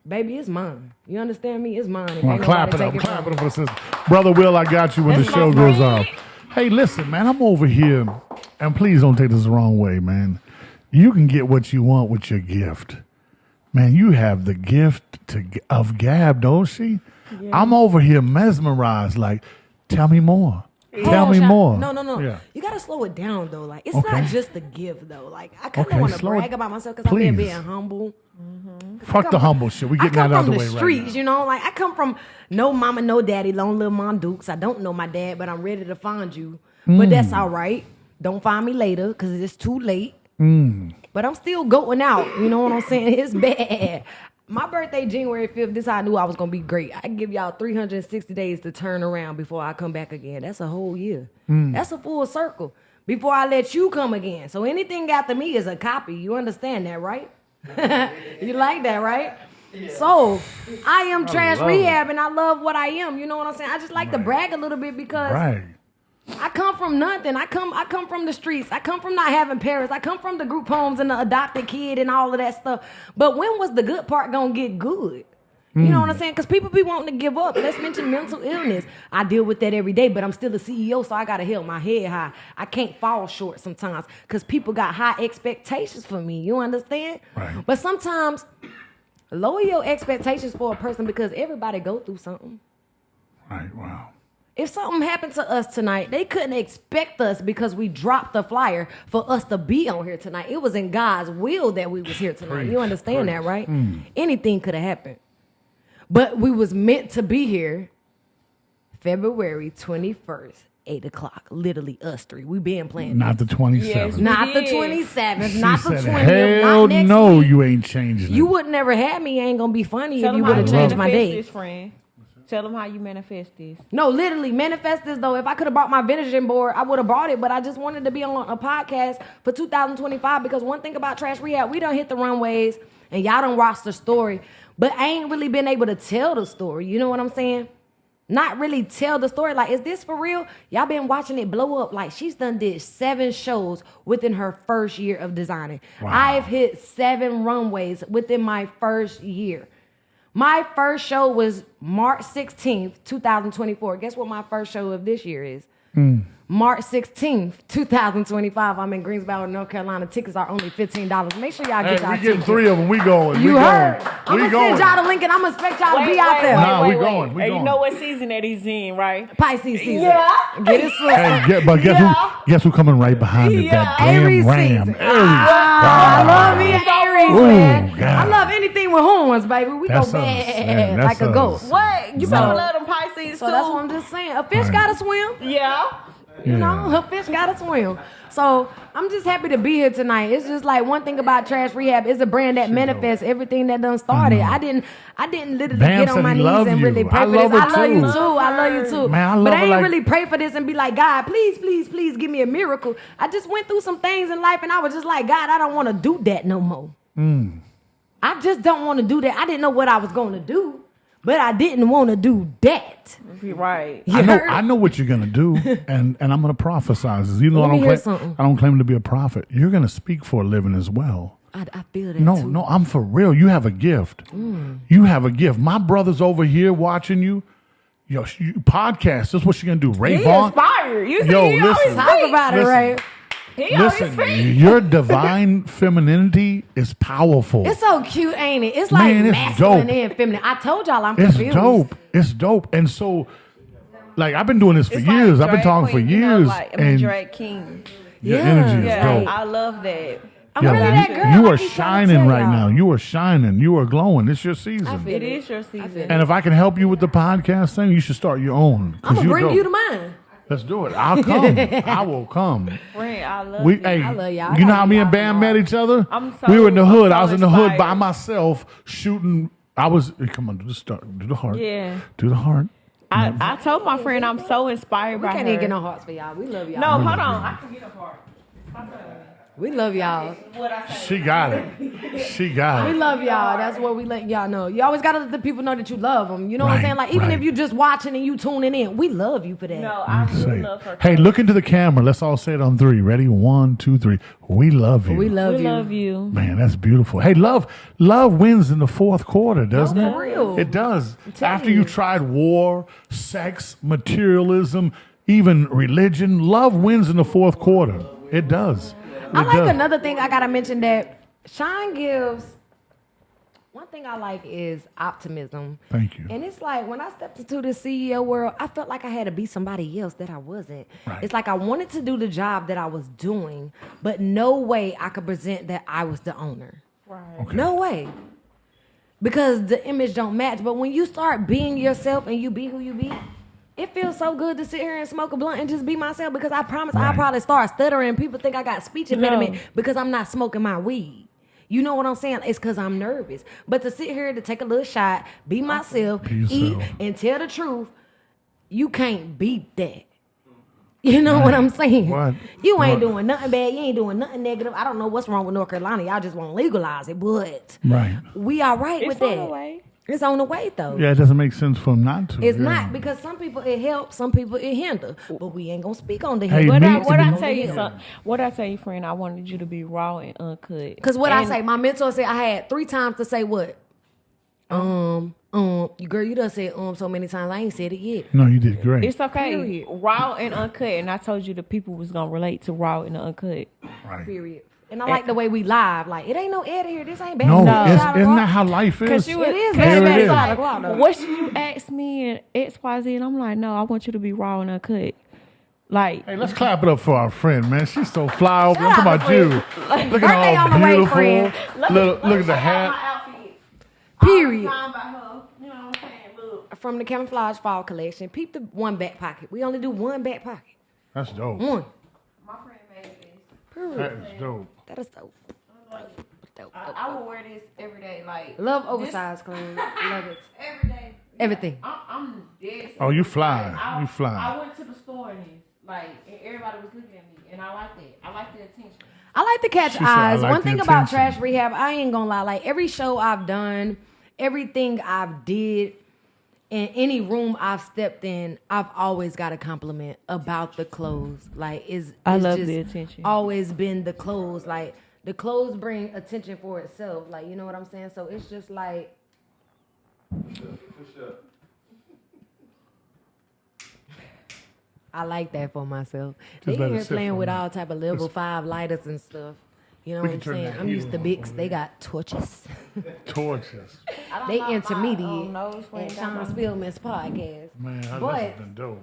baby, it's mine. You understand me? It's mine. Well, clap it up for the sister. Brother Will, I got you when the show goes off. Hey, listen, man, I'm over here, and please don't take this the wrong way, man. You can get what you want with your gift. Man, you have the gift of gab, don't she? Yeah. I'm over here mesmerized. Like, tell me more. Tell me more. No. Yeah. You got to slow it down, though. Like, it's not just the gift, though. Like, I kind of want to brag about myself because I'm being humble. Fuck the humble shit. We getting that out of the way right now. I come from the streets, you know? Like, I come from no mama, no daddy, lone little Mom Dukes. I don't know my dad, but I'm ready to find you. But that's all right. Don't find me later because it's too late. But I'm still going out. You know what I'm saying? It's bad. My birthday, January 5th, this how I knew I was going to be great. I give y'all 360 days to turn around before I come back again. That's a whole year. That's a full circle before I let you come again. So anything after me is a copy. You understand that, right? You like that, right? Yeah. So I am trash rehab, and I love what I am. You know what I'm saying? I just like to brag a little bit because I come from nothing. I come from the streets. I come from not having parents. I come from the group homes and the adopted kid and all of that stuff. But when was the good part gonna get good? You know what I'm saying? Because people be wanting to give up. Let's mention mental illness. I deal with that every day, but I'm still a CEO, so I got to hold my head high. I can't fall short sometimes because people got high expectations for me. You understand? Right. But sometimes lower your expectations for a person because everybody go through something. Right, wow. If something happened to us tonight, they couldn't expect us because we dropped the flyer for us to be on here tonight. It was in God's will that we was here tonight. You understand that, right? Anything could have happened. But we was meant to be here February 21st, 8 o'clock. Literally us three. We been playing. Not the 27th. Yes, not the 27th. She not the said, 20th. Hell not next no, week. you ain't changing You it. would never have me. Ain't gonna be funny Tell if you them would how have you changed my manifest day. this, friend. Tell them how you manifest this. No, literally, manifest this, though. If I could have brought my vision board, I would have brought it, but I just wanted to be on a podcast for 2025 because one thing about Trash Rehab, we done hit the runways and y'all done watched the story, but I ain't really been able to tell the story. You know what I'm saying? Not really tell the story. Like, is this for real? Y'all been watching it blow up. Like, she's did 7 shows within her first year of designing. Wow. I've hit 7 runways within my first year. My first show was March 16th, 2024. Guess what my first show of this year is? March 16th, 2025. I'm in Greensboro, North Carolina. Tickets are only $15. Make sure y'all get y'all we getting tickets. 3 of them. We going. You we heard? Going. I'm going to send y'all the link, and I'm going to expect y'all to be out there. Nah, we going. We And going. you know what season that he's in, right? Pisces season. Yeah. Get it swift. Hey, guess who coming right behind it? That damn Aries ram. season. Aries. I love me an Aries, Ooh, man. God. I love anything with horns, baby. We That's go us, bad man. That's like a us. ghost. What? You So- better love them Pisces So too. that's what I'm just saying. A fish Right. gotta swim. Yeah. You know, her fish gotta swim. So I'm just happy to be here tonight. It's just like one thing about Trash Rehab is a brand that manifests everything that done started. I didn't literally Bam get on said my he knees love and you. really pray I for love this. her I love you too. too. I love you too. Man, I love but I her ain't like- really pray for this and be like, God, please, please, please give me a miracle. I just went through some things in life and I was just like, God, I don't want to do that no more. I just don't want to do that. I didn't know what I was going to do, but I didn't want to do that. Right. You I heard? know what you're gonna do, and I'm gonna prophesize. You know, Let me hear I something. don't claim to be a prophet. You're gonna speak for a living as well. I feel that No, too. no, I'm for real. You have a gift. You have a gift. My brother's over here watching you. Yo, you podcast. That's what you're gonna do. Ray He Vaughn. inspired. You see, Yo, he listen. always Talk about it, Listen. right? He always Listen, speaks. your divine femininity is powerful. It's so cute, ain't it? It's like Man, it's masculine dope. and feminine. I told y'all I'm It's confused. dope. It's dope. And so, like, I've been doing this for It's years. like I've been drag talking queen, for you know, years. like, drag king. your Yeah. energy is Yeah, dope. I love that. I'm Yeah, really you- that girl. You I are keep trying to shining tell right y'all. now. You are shining. You are glowing. It's your I season. feel It is your season. And if I can help you with the podcast thing, you should start your own. I'm gonna bring dope. you to mine. Let's do it. I'll come. I will come. Friend, I love We, you. hey, I love y'all. I you know gotta how be me and y'all Bam tomorrow. met each other? I'm We were in the so- hood. I'm I was so in the hood by inspired. myself shooting. I was, come on, do the start. Do the heart. Yeah. Do the heart. I told my friend I'm so inspired We by can't her. even get no hearts for y'all. We love y'all. No, hold on. I can get a part. We love y'all. What I say. She got it. She got We it. love y'all. That's what we let y'all know. You always gotta let the people know that you love them. You know what I'm Right, saying? Like even right. if you just watching and you tuning in, we love you for that. No, I Say really it. love her. Hey, look into the camera. Let's all say it on 3. Ready? 1, 2, 3. We love you. We love We you. love you. Man, that's beautiful. Hey, love wins in the 4th quarter, doesn't No, it? for real. It does. telling After you you. tried war, sex, materialism, even religion, love wins in the 4th quarter. It does. I It like does. another thing I gotta mention that Shawn gives. One thing I like is optimism. Thank you. And it's like when I stepped into the CEO world, I felt like I had to be somebody else that I wasn't. Right. It's like I wanted to do the job that I was doing, but no way I could present that I was the owner. Right. Okay. No way. Because the image don't match. But when you start being yourself and you be who you be, it feels so good to sit here and smoke a blunt and just be myself because I promise I'll Right. probably start stuttering. People think I got speech impediment No. because I'm not smoking my weed. You know what I'm saying? It's because I'm nervous. But to sit here to take a little shot, be myself, eat, and tell the truth, you can't beat that. You know what I'm saying? What? You ain't doing nothing bad. You ain't doing nothing negative. I don't know what's wrong with North Carolina. Y'all just won't legalize it, but we all right with that. It's on the way. It's on the way, though. Yeah, it doesn't make sense for them not to. It's not, because some people it helps, some people it hinder. But we ain't gonna speak on the Hey, hinder. What I tell you, friend, I wanted you to be raw and uncut. Because I say, my mentor said I had 3 times to say what? Girl, you done said so many times. I ain't said it yet. No, you did great. It's okay. Period. Raw and uncut. And I told you the people was gonna relate to raw and uncut. Right. Period. And I like the way we live. Like, it ain't no edit here. This ain't bad. No, isn't that how life is? It is bad. What should you ask me and XYZ? And I'm like, no, I want you to be raw and uncut. Like, hey, let's clap it up for our friend, man. She's so fly over. I'm talking about you. Look Birthday at all on the way, beautiful. friend. Look at the hat. Period. From the camouflage fall collection. Peep the one back pocket. We only do one back pocket. That's dope. One. my friend made this. Period. That is dope. That is dope. I will wear this every day. Like, Love oversized clothes. Love it. every day. Everything. I'm dead. Oh, you fly. I, You fly. I went to the store and and everybody was looking at me, and I like that. I like the attention. I like to catch She said, I eyes. like One the thing about attention. Trash Rehab, I ain't gonna lie. Like, every show I've done, everything I've did, in any room I've stepped in, I've always got a compliment about the clothes. Like, I it's love just the attention. always been the clothes. Like, the clothes bring attention for itself. Like, you know what I'm saying? So it's just like, I like that for myself. They let it here sit playing for a with minute. all type of level 5 lighters and stuff. You know We what I'm can turn saying? that I'm heat used to on Bics. for They me. got torches. Torches. They intermediate nose ring at got Shawn my- Spilman's podcast. Man, this But- has been dope.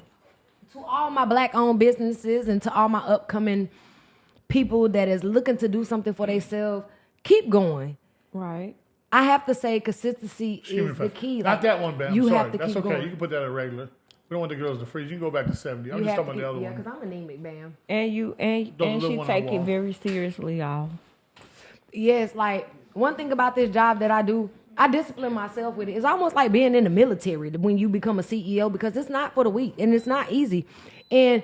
To all my black-owned businesses and to all my upcoming people that is looking to do something for themselves, keep going. Right. I have to say consistency Excuse me is for- the key. Not Like, that one, Ben. I'm you sorry. have to That's keep okay. going. You can put that at regular. We don't want the girls to freeze. You can go back to 70. I'm You just have talking to about the keep- other yeah, one. because I'm anemic, bam. And little she one on take the it wall. very seriously, y'all. Yes, like, one thing about this job that I do, I discipline myself with it. It's almost like being in the military when you become a CEO, because it's not for the weak and it's not easy. And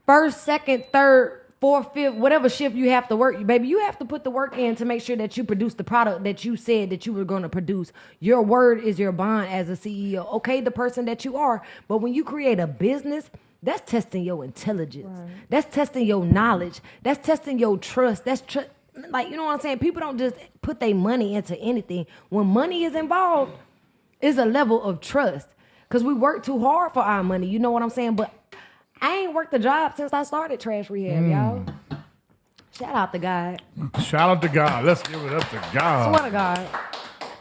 first, second, third, fourth, fifth, whatever shift you have to work, baby, you have to put the work in to make sure that you produce the product that you said that you were going to produce. Your word is your bond as a CEO. Okay, the person that you are. But when you create a business, that's testing your intelligence. Right. That's testing your knowledge. That's testing your trust. Like, you know what I'm saying? People don't just put their money into anything. When money is involved, it's a level of trust. Because we work too hard for our money. You know what I'm saying? But I ain't worked a job since I started Trash Rehab, y'all. Shout out to God. Shout out to God. Let's give it up to God. Swear to God.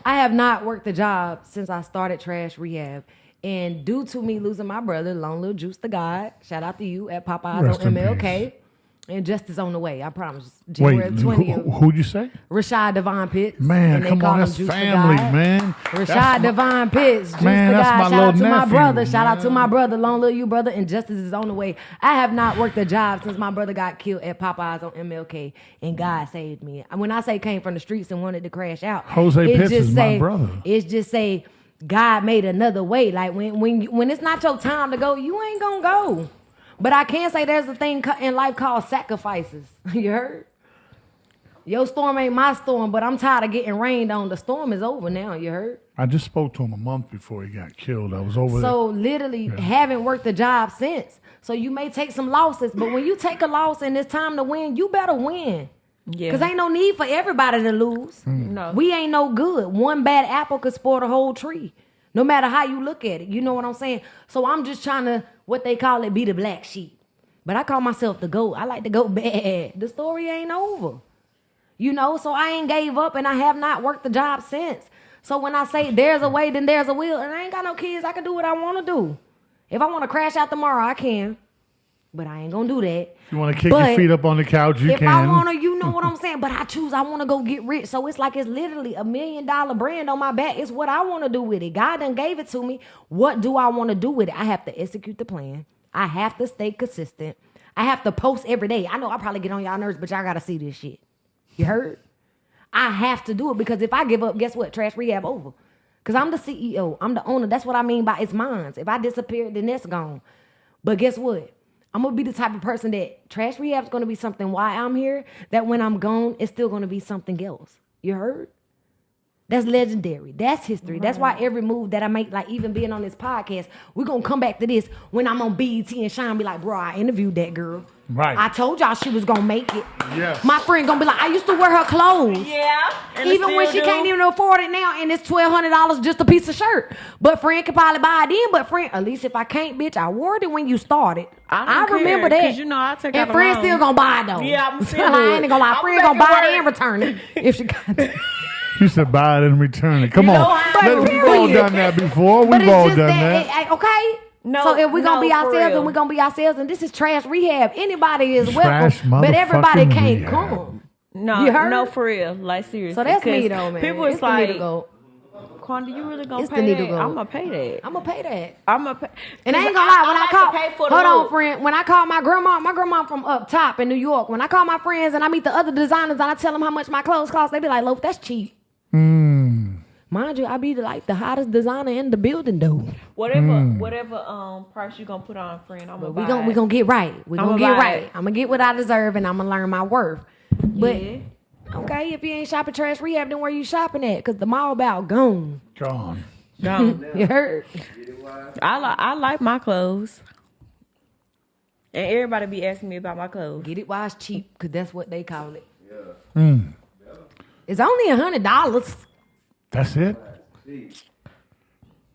I have not worked a job since I started Trash Rehab. And due to me losing my brother, Long Little Juice to God, shout out to you at Popeyes Rest on in MLK. And justice on the way, I promise. January Wait, 20th. who'd you say? Rashad Devon Pitts. Man, and they come call on, him that's Juice to family, God. man. Rashad Devon Pitts, Juice Man, to that's God. my Shout out to little my nephew, brother. Shout out to man. my brother, Long Little You brother, and justice is on the way. I have not worked a job since my brother got killed at Popeyes on MLK, and God saved me. When I say came from the streets and wanted to crash out, Jose it Pitts just is my brother. It's just say God made another way. Like when it's not your time to go, you ain't gonna go. But I can say there's a thing in life called sacrifices. You heard? Your storm ain't my storm, but I'm tired of getting rained on. The storm is over now, you heard? I just spoke to him a month before he got killed. I was over there. So literally haven't worked a job since. So you may take some losses, but when you take a loss and it's time to win, you better win. Yeah. Because ain't no need for everybody to lose. No. We ain't no good. One bad apple could spoil the whole tree. No matter how you look at it. You know what I'm saying? So I'm just trying to, what they call it, be the black sheep. But I call myself the GOAT. I like to go bad. The story ain't over. You know, so I ain't gave up and I have not worked the job since. So when I say there's a way, then there's a will. And I ain't got no kids. I can do what I want to do. If I want to crash out tomorrow, I can. But I ain't going to do that. If you want to kick your feet up on the couch, you if can. I want to, you know what I'm saying? But I want to go get rich. So it's like it's literally $1 million brand on my back. It's what I want to do with it. God done gave it to me. What do I want to do with it? I have to execute the plan. I have to stay consistent. I have to post every day. I know I probably get on y'all nerves, but y'all got to see this shit. You heard? I have to do it because if I give up, guess what? Trash rehab over. Because I'm the CEO. I'm the owner. That's what I mean by it's mine. If I disappear, then that's gone. But guess what? I'm going to be the type of person that trash rehab is going to be something why I'm here, that when I'm gone, it's still going to be something else. You heard? That's legendary. That's history. Right. That's why every move that I make, like even being on this podcast, we're going to come back to this when I'm on BET and Shawn be like, bro, I interviewed that girl. Right. I told y'all she was going to make it. Yes. My friend going to be like, I used to wear her clothes. Yeah. Even when she can't even afford it now and it's $1,200 just a piece of shirt. But friend can probably buy it in. But friend, at least if I can't, bitch, I wore it when you started. I remember that. Because you know I take out and friend still going to buy it though. Yeah, I'm still I ain't going to lie. Friend going to buy it and return it if she got it. You said buy it and return it. Come on. We've all done that before. But We've all done that. Okay? No, so if we're going to be ourselves real. and we're going to be ourselves and this is trash rehab, anybody is Trash welcome. But everybody motherfucking can't rehab. come. No, You heard? no, for real. Like, seriously. So that's me though, man. People It's is the need like, to go. Quanda, you really gonna It's the pay need to that? go. I'm gonna pay that. I'm going to pay that. I'm gonna pay. And I ain't gonna lie, when I like call, to pay for the hold on, look. friend. When I call my grandma from up top in New York, when I call my friends and I meet the other designers and I tell them how much my clothes cost, they be like, Loaf, that's cheap. Mind you, I be like the hottest designer in the building, though. Whatever price you gonna put on, friend, I'm gonna buy. We gonna get right. We I'ma gonna get buy right. it. I'm gonna get what I deserve and I'm gonna learn my worth. But Yeah. okay, if you ain't shopping trash rehab, then where you shopping at? Cause the mall about gone. Gone. You heard? I like my clothes, and everybody be asking me about my clothes. Get it while it's cheap, cause that's what they call it. Yeah. It's only $100. That's it?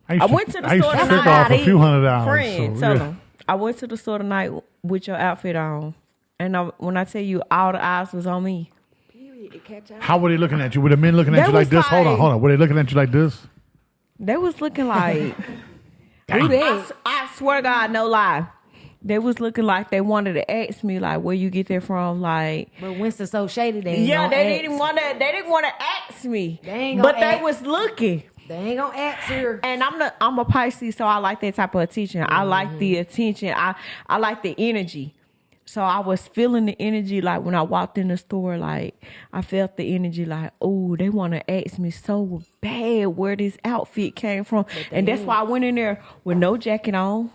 I went to the store to tonight. pick off a few $100. Friend, so, tell yeah. them. I went to the store tonight with your outfit on, and when I tell you, all the eyes was on me. Period. It catch out. How were they looking at you? Were the men looking at They you like was this? Hold like- on. Were they looking at you like this? They was looking like, Who that? I swear to God, no lie. They was looking like they wanted to ask me like, where you get that from, like. But Winston so shady, they ain't Yeah, gonna they ask. didn't want to. They didn't want to ask me. They ain't gonna but they ask. was looking. They ain't gonna ask her. And I'm a Pisces, so I like that type of attention. I like the attention. I like the energy. So I was feeling the energy, like when I walked in the store, like I felt the energy, like, oh, they want to ask me so bad where this outfit came from, and that's why I went in there with no jacket on.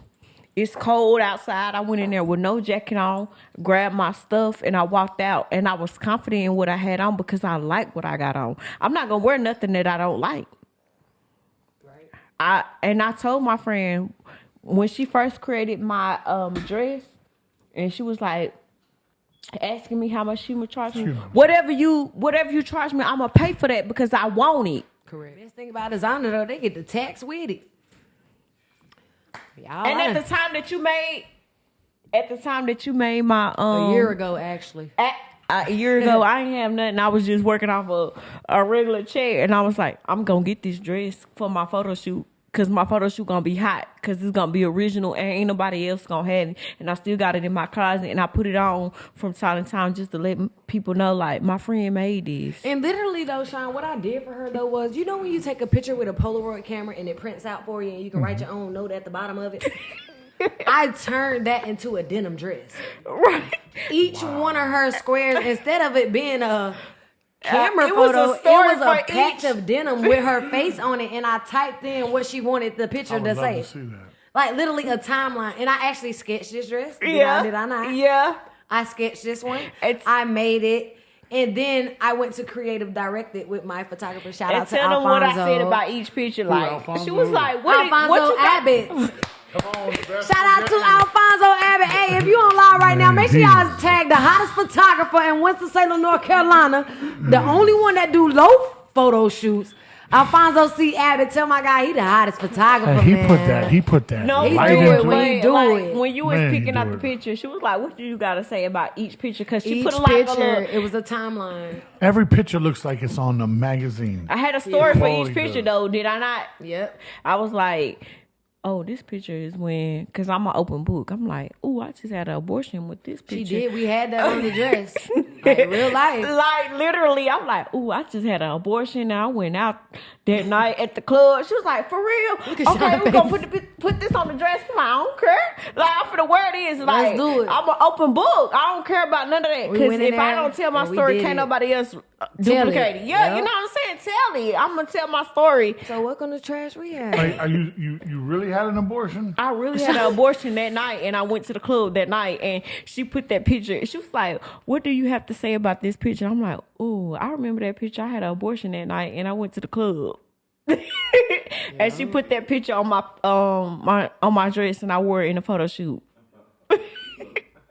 It's cold outside. I went in there with no jacket on, grabbed my stuff, and I walked out. And I was confident in what I had on because I like what I got on. I'm not gonna wear nothing that I don't like. Right. I told my friend when she first created my dress, and she was like asking me how much she would charge me. Whatever you charge me, I'm gonna pay for that because I want it. Correct. Best thing about designer though, they get the tax with it. Y'all And at the time that you made my a year ago, actually. A year ago, I ain't have nothing. I was just working off a regular chair, and I was like, I'm gonna get this dress for my photo shoot because my photo shoot gonna be hot because it's gonna be original and ain't nobody else gonna have it. And I still got it in my closet, and I put it on from time to time just to let people know, like, my friend made this. And literally though, Shawn, what I did for her though was, you know when you take a picture with a Polaroid camera and it prints out for you and you can write your own note at the bottom of it? I turned that into a denim dress. Right. Each one of her squares, instead of it being a camera it was a photo, story it was a for patch each. of denim with her face on it, and I typed in what she wanted the picture I would to love say. to see that. Like literally a timeline. And I actually sketched this dress. Yeah. Did I not? Yeah. I sketched this one. It's- I made it. And then I went to creative directed with my photographer. Shout And out to tell them Alfonso. what I said about each picture. Like, Alfonso? she was like, what Alfonso you got? Abbott. Come on, the best Shout out to Alfonso Abbott. Hey, if you on live right now, make sure y'all tag the hottest photographer in Winston-Salem, North Carolina. The only one that do Loaf photo shoots. Alfonso C. Abbott. Tell my guy he the hottest photographer, He man. put that. No, He right do it into when he do like, it. when you was Man, he picking do out the it. picture, she was like, what do you got to say about each picture? Because she Each put like picture, a little... it was a timeline. Every picture looks like it's on the magazine. I had a story for Quality each picture, good. though. Did I not? Yep. I was like, oh, this picture is when... Because I'm an open book. I'm like, oh, I just had an abortion with this She picture. did. We had that on the dress. Like real life. Like literally, I'm like, ooh, I just had an abortion and I went out that night at the club. She was like, for real? Okay, we're gonna put this on the dress. I'm like, I don't care. Like, I'm finna wear this. Like, let's do it. I'm an open book. I don't care about none of that. Because if I don't tell my story, can't nobody else duplicate it. Yeah, you know what I'm saying? Tell it. I'm gonna tell my story. So welcome to Trash Rehab. Are you really had an abortion? I really had an abortion that night, and I went to the club that night, and she put that picture. She was like, what do you have to say about this picture? I'm like, ooh, I remember that picture. I had an abortion that night, and I went to the club. And she put that picture on my dress, and I wore it in a photo shoot.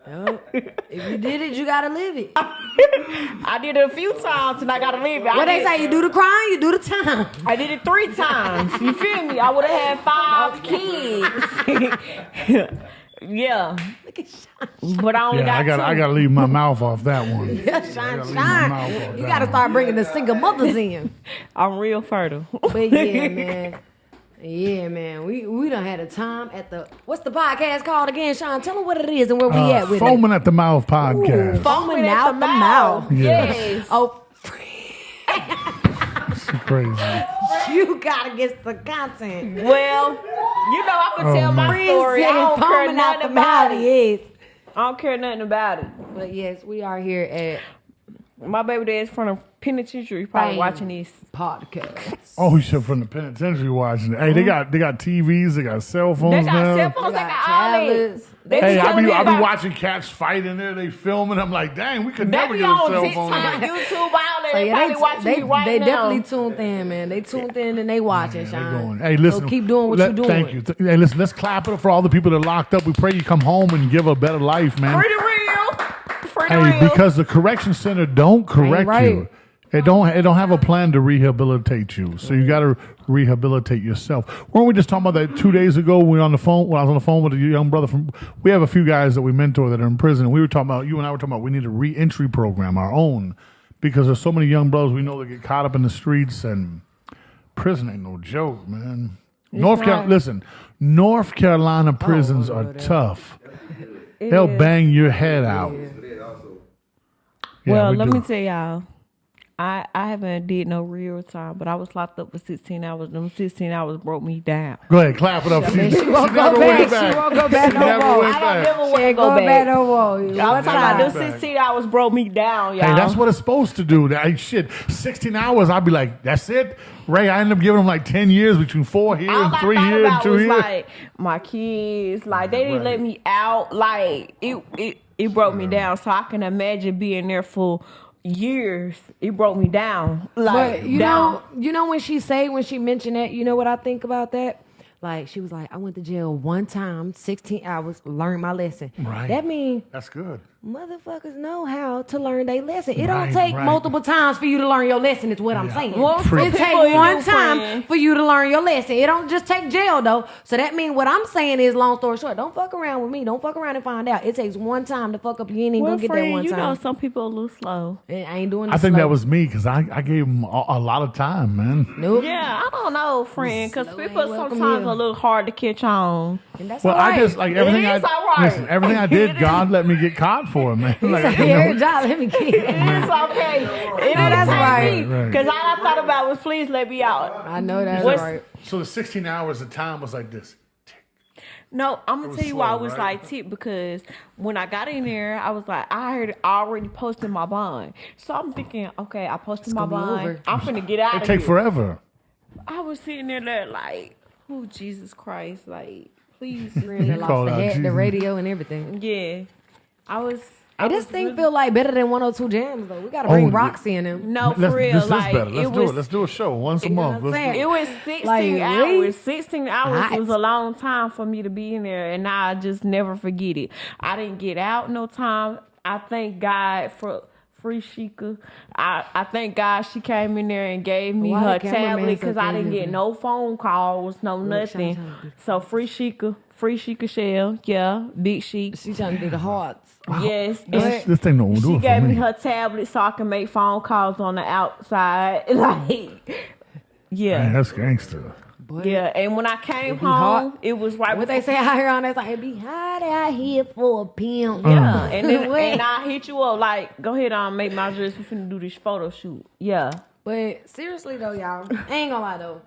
If you did it, you gotta live it. I did it a few times, and I gotta live it. What they say, you do the crime, you do the time. I did it 3 times. You feel me? I would have had 5 kids. Yeah. Look at Shawn. But I only got 2. I gotta leave my mouth off that one. Yeah, Shawn. You gotta start bringing the single mothers in. I'm real fertile. But yeah, man. Yeah, man. We done had a time at the, what's the podcast called again, Shawn? Tell them what it is and where we at with Foaming it. at the Mouth podcast. Ooh, foaming out the mouth. Yes. Oh, Crazy. you gotta get the content. Well, you know I can tell my story. I don't care nothing about it. Yes. I don't care nothing about it. But yes, we are here at My baby dad's from the penitentiary, probably watching this podcast. Oh, you said from the penitentiary watching it. Hey, they got TVs, they got cell phones They got now. cell phones, they got all tablets. that. Hey, I be watching cats fight in there. They filming. I'm like, dang, we could never get a cell phone. TikTok, YouTube, all that. So They probably watching me right they now. definitely tuned in, man. They tuned in and they watching, Shawn. Hey, listen. So keep doing what you're doing. Thank you. Hey, listen, let's clap it up for all the people that are locked up. We pray you come home and give a better life, man. Pretty real. Pretty Hey, real. because the correction center don't correct you. It don't have a plan to rehabilitate you. So you got to rehabilitate yourself. Weren't we just talking about that 2 days ago when we were on the phone? When I was on the phone with a young brother we have a few guys that we mentor that are in prison. And we were talking about, you and I were talking about, we need a re-entry program, our own, because there's so many young brothers we know that get caught up in the streets, and prison ain't no joke, man. North Carolina prisons are tough. They'll bang your head out. Well, let me tell y'all. I haven't did no real time, but I was locked up for 16 hours. Them 16 hours broke me down. Go ahead, clap it up. She won't go back. She won't go back no more. I don't never want She to ain't go going back back. no more. I'm talking about them 16 hours broke me down, y'all. Hey, that's what it's supposed to do. Hey, shit, 16 hours, I'd be like, that's it? Ray, I ended up giving them like 10 years between 4 here and 3 here and 2 here. Like, my kids, like, they didn't let me out. Like, it broke me down. So I can imagine being there for years. It broke me down. Like, but you know when she mentioned that, you know what I think about that? Like, she was like, I went to jail one time, 16 hours, learned my lesson. Right. That means that's good. Motherfuckers know how to learn their lesson. It don't take multiple times for you to learn your lesson, is what I'm saying. Well, it take one time for you to learn your lesson. It don't just take jail, though. So that means what I'm saying is, long story short, don't fuck around with me. Don't fuck around and find out. It takes one time to fuck up. You ain't even gonna get that one time. You know, some people a little slow. I ain't doing it I think slow. that was me, because I gave them a lot of time, man. Nope. Yeah, I don't know, friend, because people ain't welcome sometimes here. a little hard to catch on. And that's Well, all right. I just, like, everything It is all right. listen, everything I did, God let me get caught for it, man. Like, Every job, let me get it. It's okay. That's right. Because all I thought about was, please let me out. I know that's What's- right. So the 16 hours of time was like this. No, I'm gonna tell you why I slow, was right? like tip, because when I got in there, I was like, I already posted my bond. So I'm thinking, okay, I posted my gonna be bond. over. I'm finna get out It of take here. forever. I was sitting there like, oh, Jesus Christ, like, please. They lost called the out head, the Jesus. radio, and everything. Yeah. Hey, this thing feel like better than 102 Jams, though. We got to bring Oh, Roxy in them. No, for Let's, real. this is Like, better. Let's it do was, it. Let's do a show once a You know month. what I'm Let's do saying? It was 16 Like, hours. really? 16 hours Hot. was a long time for me to be in there, and I just never forget it. I didn't get out no time. I thank God for Free Sheikah. I thank God she came in there and gave me Why her the cameraman tablet, because so I didn't crazy? get no phone calls, no nothing. So Free Sheikah Shell, yeah, Big Sheik. She trying to do the hearts. Yes, This thing don't do she it gave for me me. her tablet so I can make phone calls on the outside. Like, yeah. Man, that's gangster. Boy. Yeah, and when I came home, hot. it was right. What they say out here on that side, it be hot out here for a pimp. Yeah, and then and I hit you up like, go ahead on, make my dress. We finna do this photo shoot. Yeah. But seriously though, y'all, I ain't gonna lie though.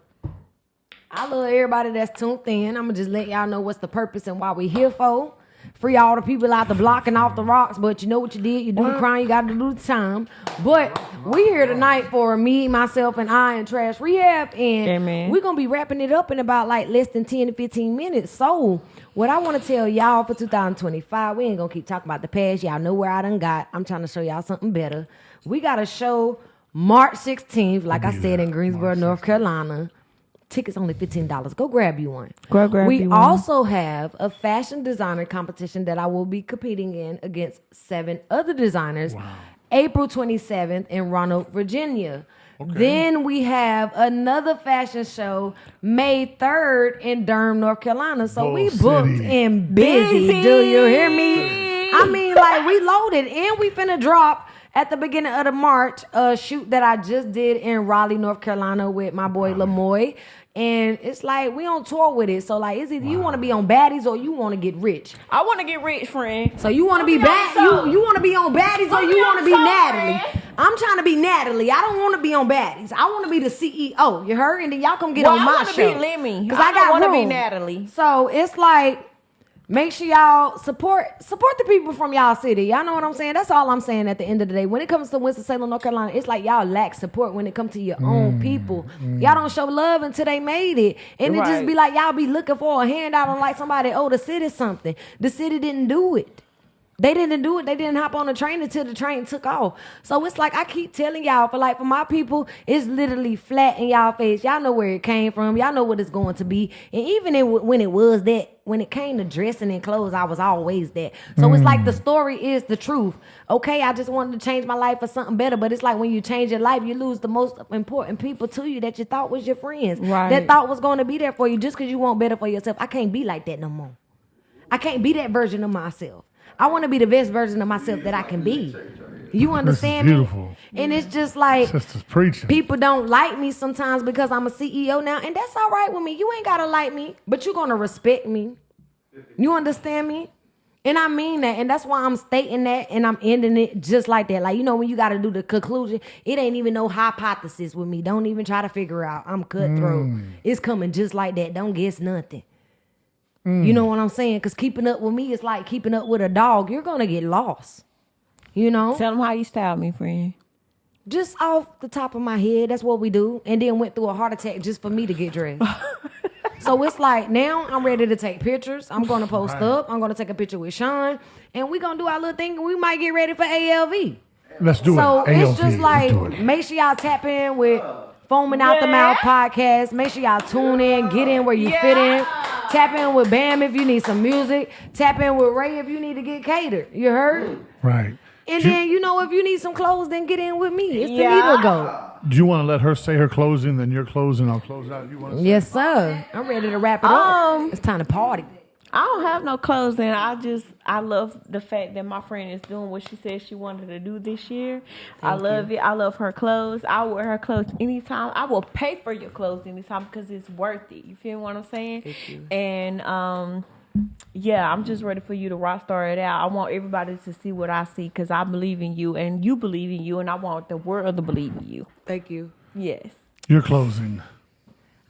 I love everybody that's tuned in. I'm gonna just let y'all know what's the purpose and why we here for. Free all the people out the block and off the rocks, but you know what you did. You do the crime, you got to do the time. But we here tonight for me, myself, and I and Trash Rehab, and we're going to be wrapping it up in about like less than 10 to 15 minutes. So what I want to tell y'all for 2025, we ain't going to keep talking about the past. Y'all know where I done got. I'm trying to show y'all something better. We got a show March 16th, like I said, in Greensboro, North Carolina. Tickets only $15. Go grab you one. We also have a fashion designer competition that I will be competing in against 7 other designers. Wow. April 27th in Ronald, Virginia. Okay. Then we have another fashion show May 3rd in Durham, North Carolina. So we booked and busy. Do you hear me? I mean, like, we loaded and we finna drop at the beginning of the March a shoot that I just did in Raleigh, North Carolina with my boy Lamoy. And it's like we on tour with it. So like, it's either you want to be on Baddies or you want to get rich. I want to get rich, friend. So you want to be bad? You want to be on Baddies or you want to be Natalie? Friend. I'm trying to be Natalie. I don't want to be on Baddies. I want to be the CEO. You heard? And then y'all come get on my show. I want to be Lemmy. Because I want to be Natalie. So it's like, make sure y'all support the people from y'all city. Y'all know what I'm saying? That's all I'm saying at the end of the day. When it comes to Winston-Salem, North Carolina, it's like y'all lack support when it comes to your own people. Y'all don't show love until they made it. And it just be like y'all be looking for a handout on like somebody owe the city something. The city didn't do it. They didn't do it. They didn't hop on the train until the train took off. So it's like I keep telling y'all, for my people, it's literally flat in y'all face. Y'all know where it came from. Y'all know what it's going to be. And even when it came to dressing and clothes, I was always that. So it's like the story is the truth. Okay, I just wanted to change my life for something better. But it's like when you change your life, you lose the most important people to you that you thought was your friends. Right. That thought was going to be there for you just because you want better for yourself. I can't be like that no more. I can't be that version of myself. I want to be the best version of myself that I can be. You understand me? And it's just like people don't like me sometimes because I'm a CEO now, and that's all right with me. You ain't gotta like me, but you're gonna respect me. You understand me? And I mean that, and that's why I'm stating that, and I'm ending it just like that. Like, you know, when you gotta do the conclusion, it ain't even no hypothesis with me. Don't even try to figure out. I'm cutthroat. It's coming just like that. Don't guess nothing. You know what I'm saying? Because keeping up with me is like keeping up with a dog. You're going to get lost. You know? Tell them how you style me, friend. Just off the top of my head. That's what we do. And then went through a heart attack just for me to get dressed. So it's like now I'm ready to take pictures. I'm going to post up. I'm going to take a picture with Shawn. And we're going to do our little thing. And we might get ready for ALV. Let's do it. So it's just like, make sure y'all tap in with Foaming Out the Mouth podcast. Make sure y'all tune in. Get in where you fit in. Tap in with Bam if you need some music. Tap in with Ray if you need to get catered. You heard? Right. And then, you know, if you need some clothes, then get in with me. It's the needle go. Do you want to let her say her closing, then your closing, I'll close out? You want to Yes, sir. I'm ready to wrap it up. It's time to party. I don't have no closing. I love the fact that my friend is doing what she said she wanted to do this year. I love it. I love her clothes. I wear her clothes anytime. I will pay for your clothes anytime because it's worth it. You feel what I'm saying? Thank you. And I'm just ready for you to rock star it out. I want everybody to see what I see because I believe in you and you believe in you, and I want the world to believe in you. Thank you. Yes. You're closing.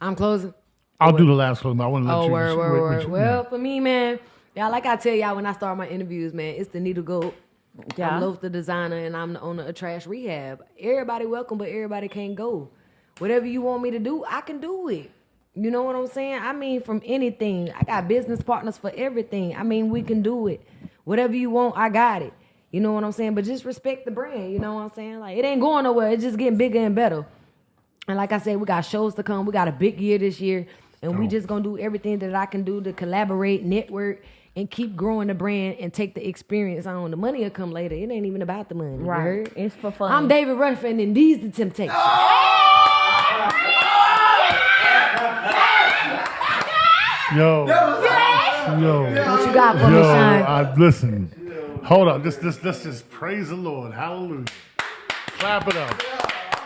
I'm closing. I'll do the last closing. I want to let you. Word. Well, for me, man, y'all, like I tell y'all when I start my interviews, man, it's the needle goat. I'm Loaf the designer, and I'm the owner of Trash Rehab. Everybody welcome, but everybody can't go. Whatever you want me to do, I can do it. You know what I'm saying? I mean, from anything. I got business partners for everything. I mean, we can do it. Whatever you want, I got it. You know what I'm saying? But just respect the brand. You know what I'm saying? Like, it ain't going nowhere. It's just getting bigger and better. And like I said, we got shows to come. We got a big year this year. And we just going to do everything that I can do to collaborate, network, and keep growing the brand and take the experience on. The money will come later. It ain't even about the money. Right. It's for fun. I'm David Ruffin, and these the Temptations. Yo. What you got for me, Sean? Listen. Hold on. Let's just praise the Lord. Hallelujah. Clap it up.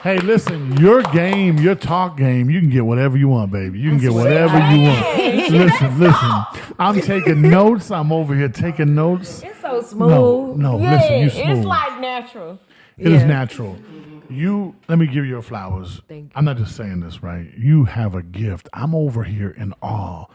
Hey, listen, your game, your talk game, you can get whatever you want, baby. You can get whatever you want. Listen. I'm taking notes. I'm over here taking notes. It's so smooth. No, listen, you smooth. It's like natural. It is natural. Let me give you your flowers. Thank you. I'm not just saying this, right? You have a gift. I'm over here in awe,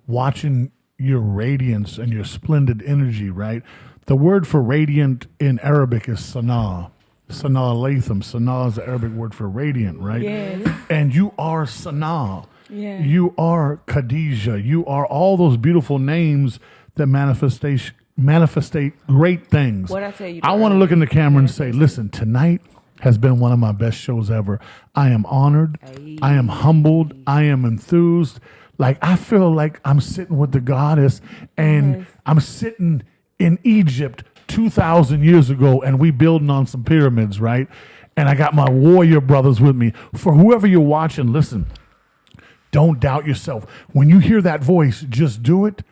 watching your radiance and your splendid energy, right? The word for radiant in Arabic is sana. Sana Latham. Sana is the Arabic word for radiant, right? Yes. And you are Sana. Yeah. You are Khadijah. You are all those beautiful names that manifestate great things. What I tell you, I want to look in the camera and say, listen, tonight has been one of my best shows ever. I am honored. I am humbled. I am enthused. Like, I feel like I'm sitting with the goddess, and I'm sitting in Egypt 2,000 years ago, and we building on some pyramids, right? And I got my warrior brothers with me. For whoever you're watching, listen, don't doubt yourself. When you hear that voice, just do it.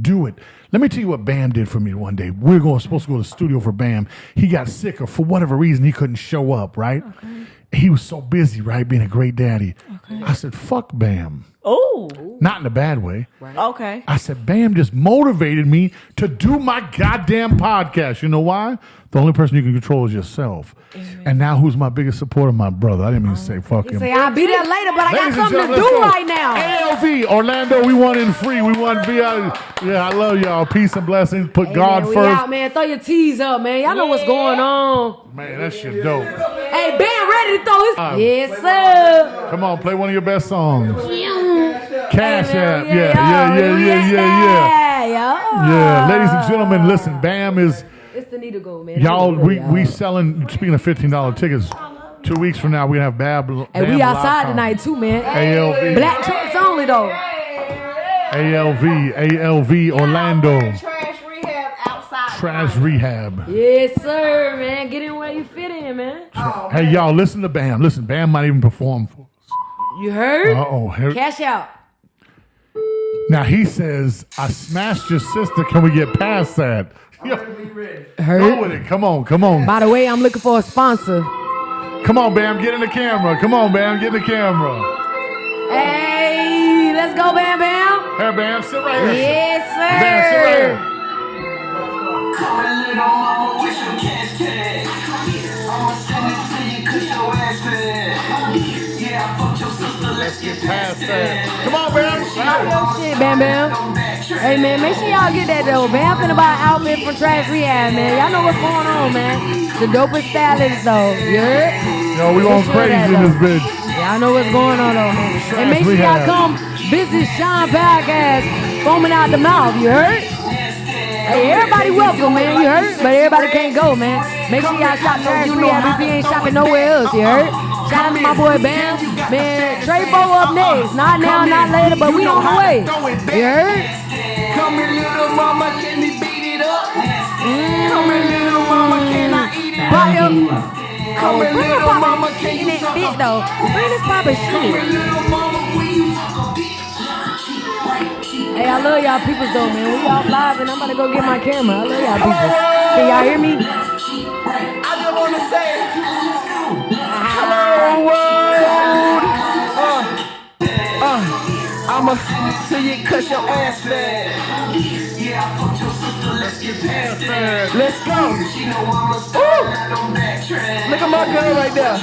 Do it. Let me tell you what Bam did for me one day. Supposed to go to the studio for Bam. He got sick, or for whatever reason, he couldn't show up, right? Okay. He was so busy, right, being a great daddy. Okay. I said, fuck Bam. Oh. Not in a bad way. Right. Okay. I said, Bam just motivated me to do my goddamn podcast. You know why? The only person you can control is yourself. Amen. And now who's my biggest supporter? My brother. I didn't mean to say fuck him. Say, I'll be there later, but I got something to do right now. ALV, Orlando, we won in free. We won via. Yeah, I love y'all. Peace and blessings. Put God man, first. Out, man. Throw your tees up, man. Y'all know what's going on. Man, that shit dope. Hey, Bam ready to throw his... Yes, sir. Come on, play one of your best songs. Cash App. Yeah. Ladies and gentlemen, listen, Bam is... It's the need to go, man. Y'all, we selling, speaking of $15 tickets, 2 weeks from now, we have Bam. And we outside tonight, too, man. ALV. Black trucks only, though. ALV, Orlando. Trash rehab outside. Trash rehab. Yes, sir, man. Get in where you fit in, man. Hey, y'all, listen to Bam. Listen, Bam might even perform for us. You heard? Uh-oh. Cash out. Now, he says, I smashed your sister. Can we get past that? Heard? Go with it. Come on. By the way, I'm looking for a sponsor. Come on, Bam. Get in the camera. Come on, Bam. Get in the camera. Hey, let's go, Bam Bam. Hey, Bam. Sit right here. Yes, sir. Bam, sit right here. Let's get past that. Come on, Bam. Talk your shit, Bam Bam. Hey, man, make sure y'all get that, though. Bam finna buy an outfit from Trash Rehab, man. Y'all know what's going on, man. The dopest stylist, though. You heard? Yo, we going crazy in this bitch. Y'all know what's going on, though, man. And make sure y'all come visit Shawn podcast, foaming out the mouth. You heard? Hey, everybody welcome, man. You heard? But everybody can't go, man. Make sure y'all shop Trash Rehab if you ain't shopping nowhere else. You heard? Shout out to my boy Bam. Man, Trey Bo up next. Not now, not later, but we on the way. You heard? Come here, little mama, can we beat it up? Come here, little mama, can I eat it up? Come here, little mama, can you suck a though? Bring this proper shit. Hey, I love y'all peoples though, man. We all live and I'm about to go get my camera. I love y'all peoples. Can y'all hear me? I just want to say, hello world. I'ma till you cut your ass fat. Yeah, I fucked your sister, let's get past that. Let's go. Ooh. Look at my girl right there.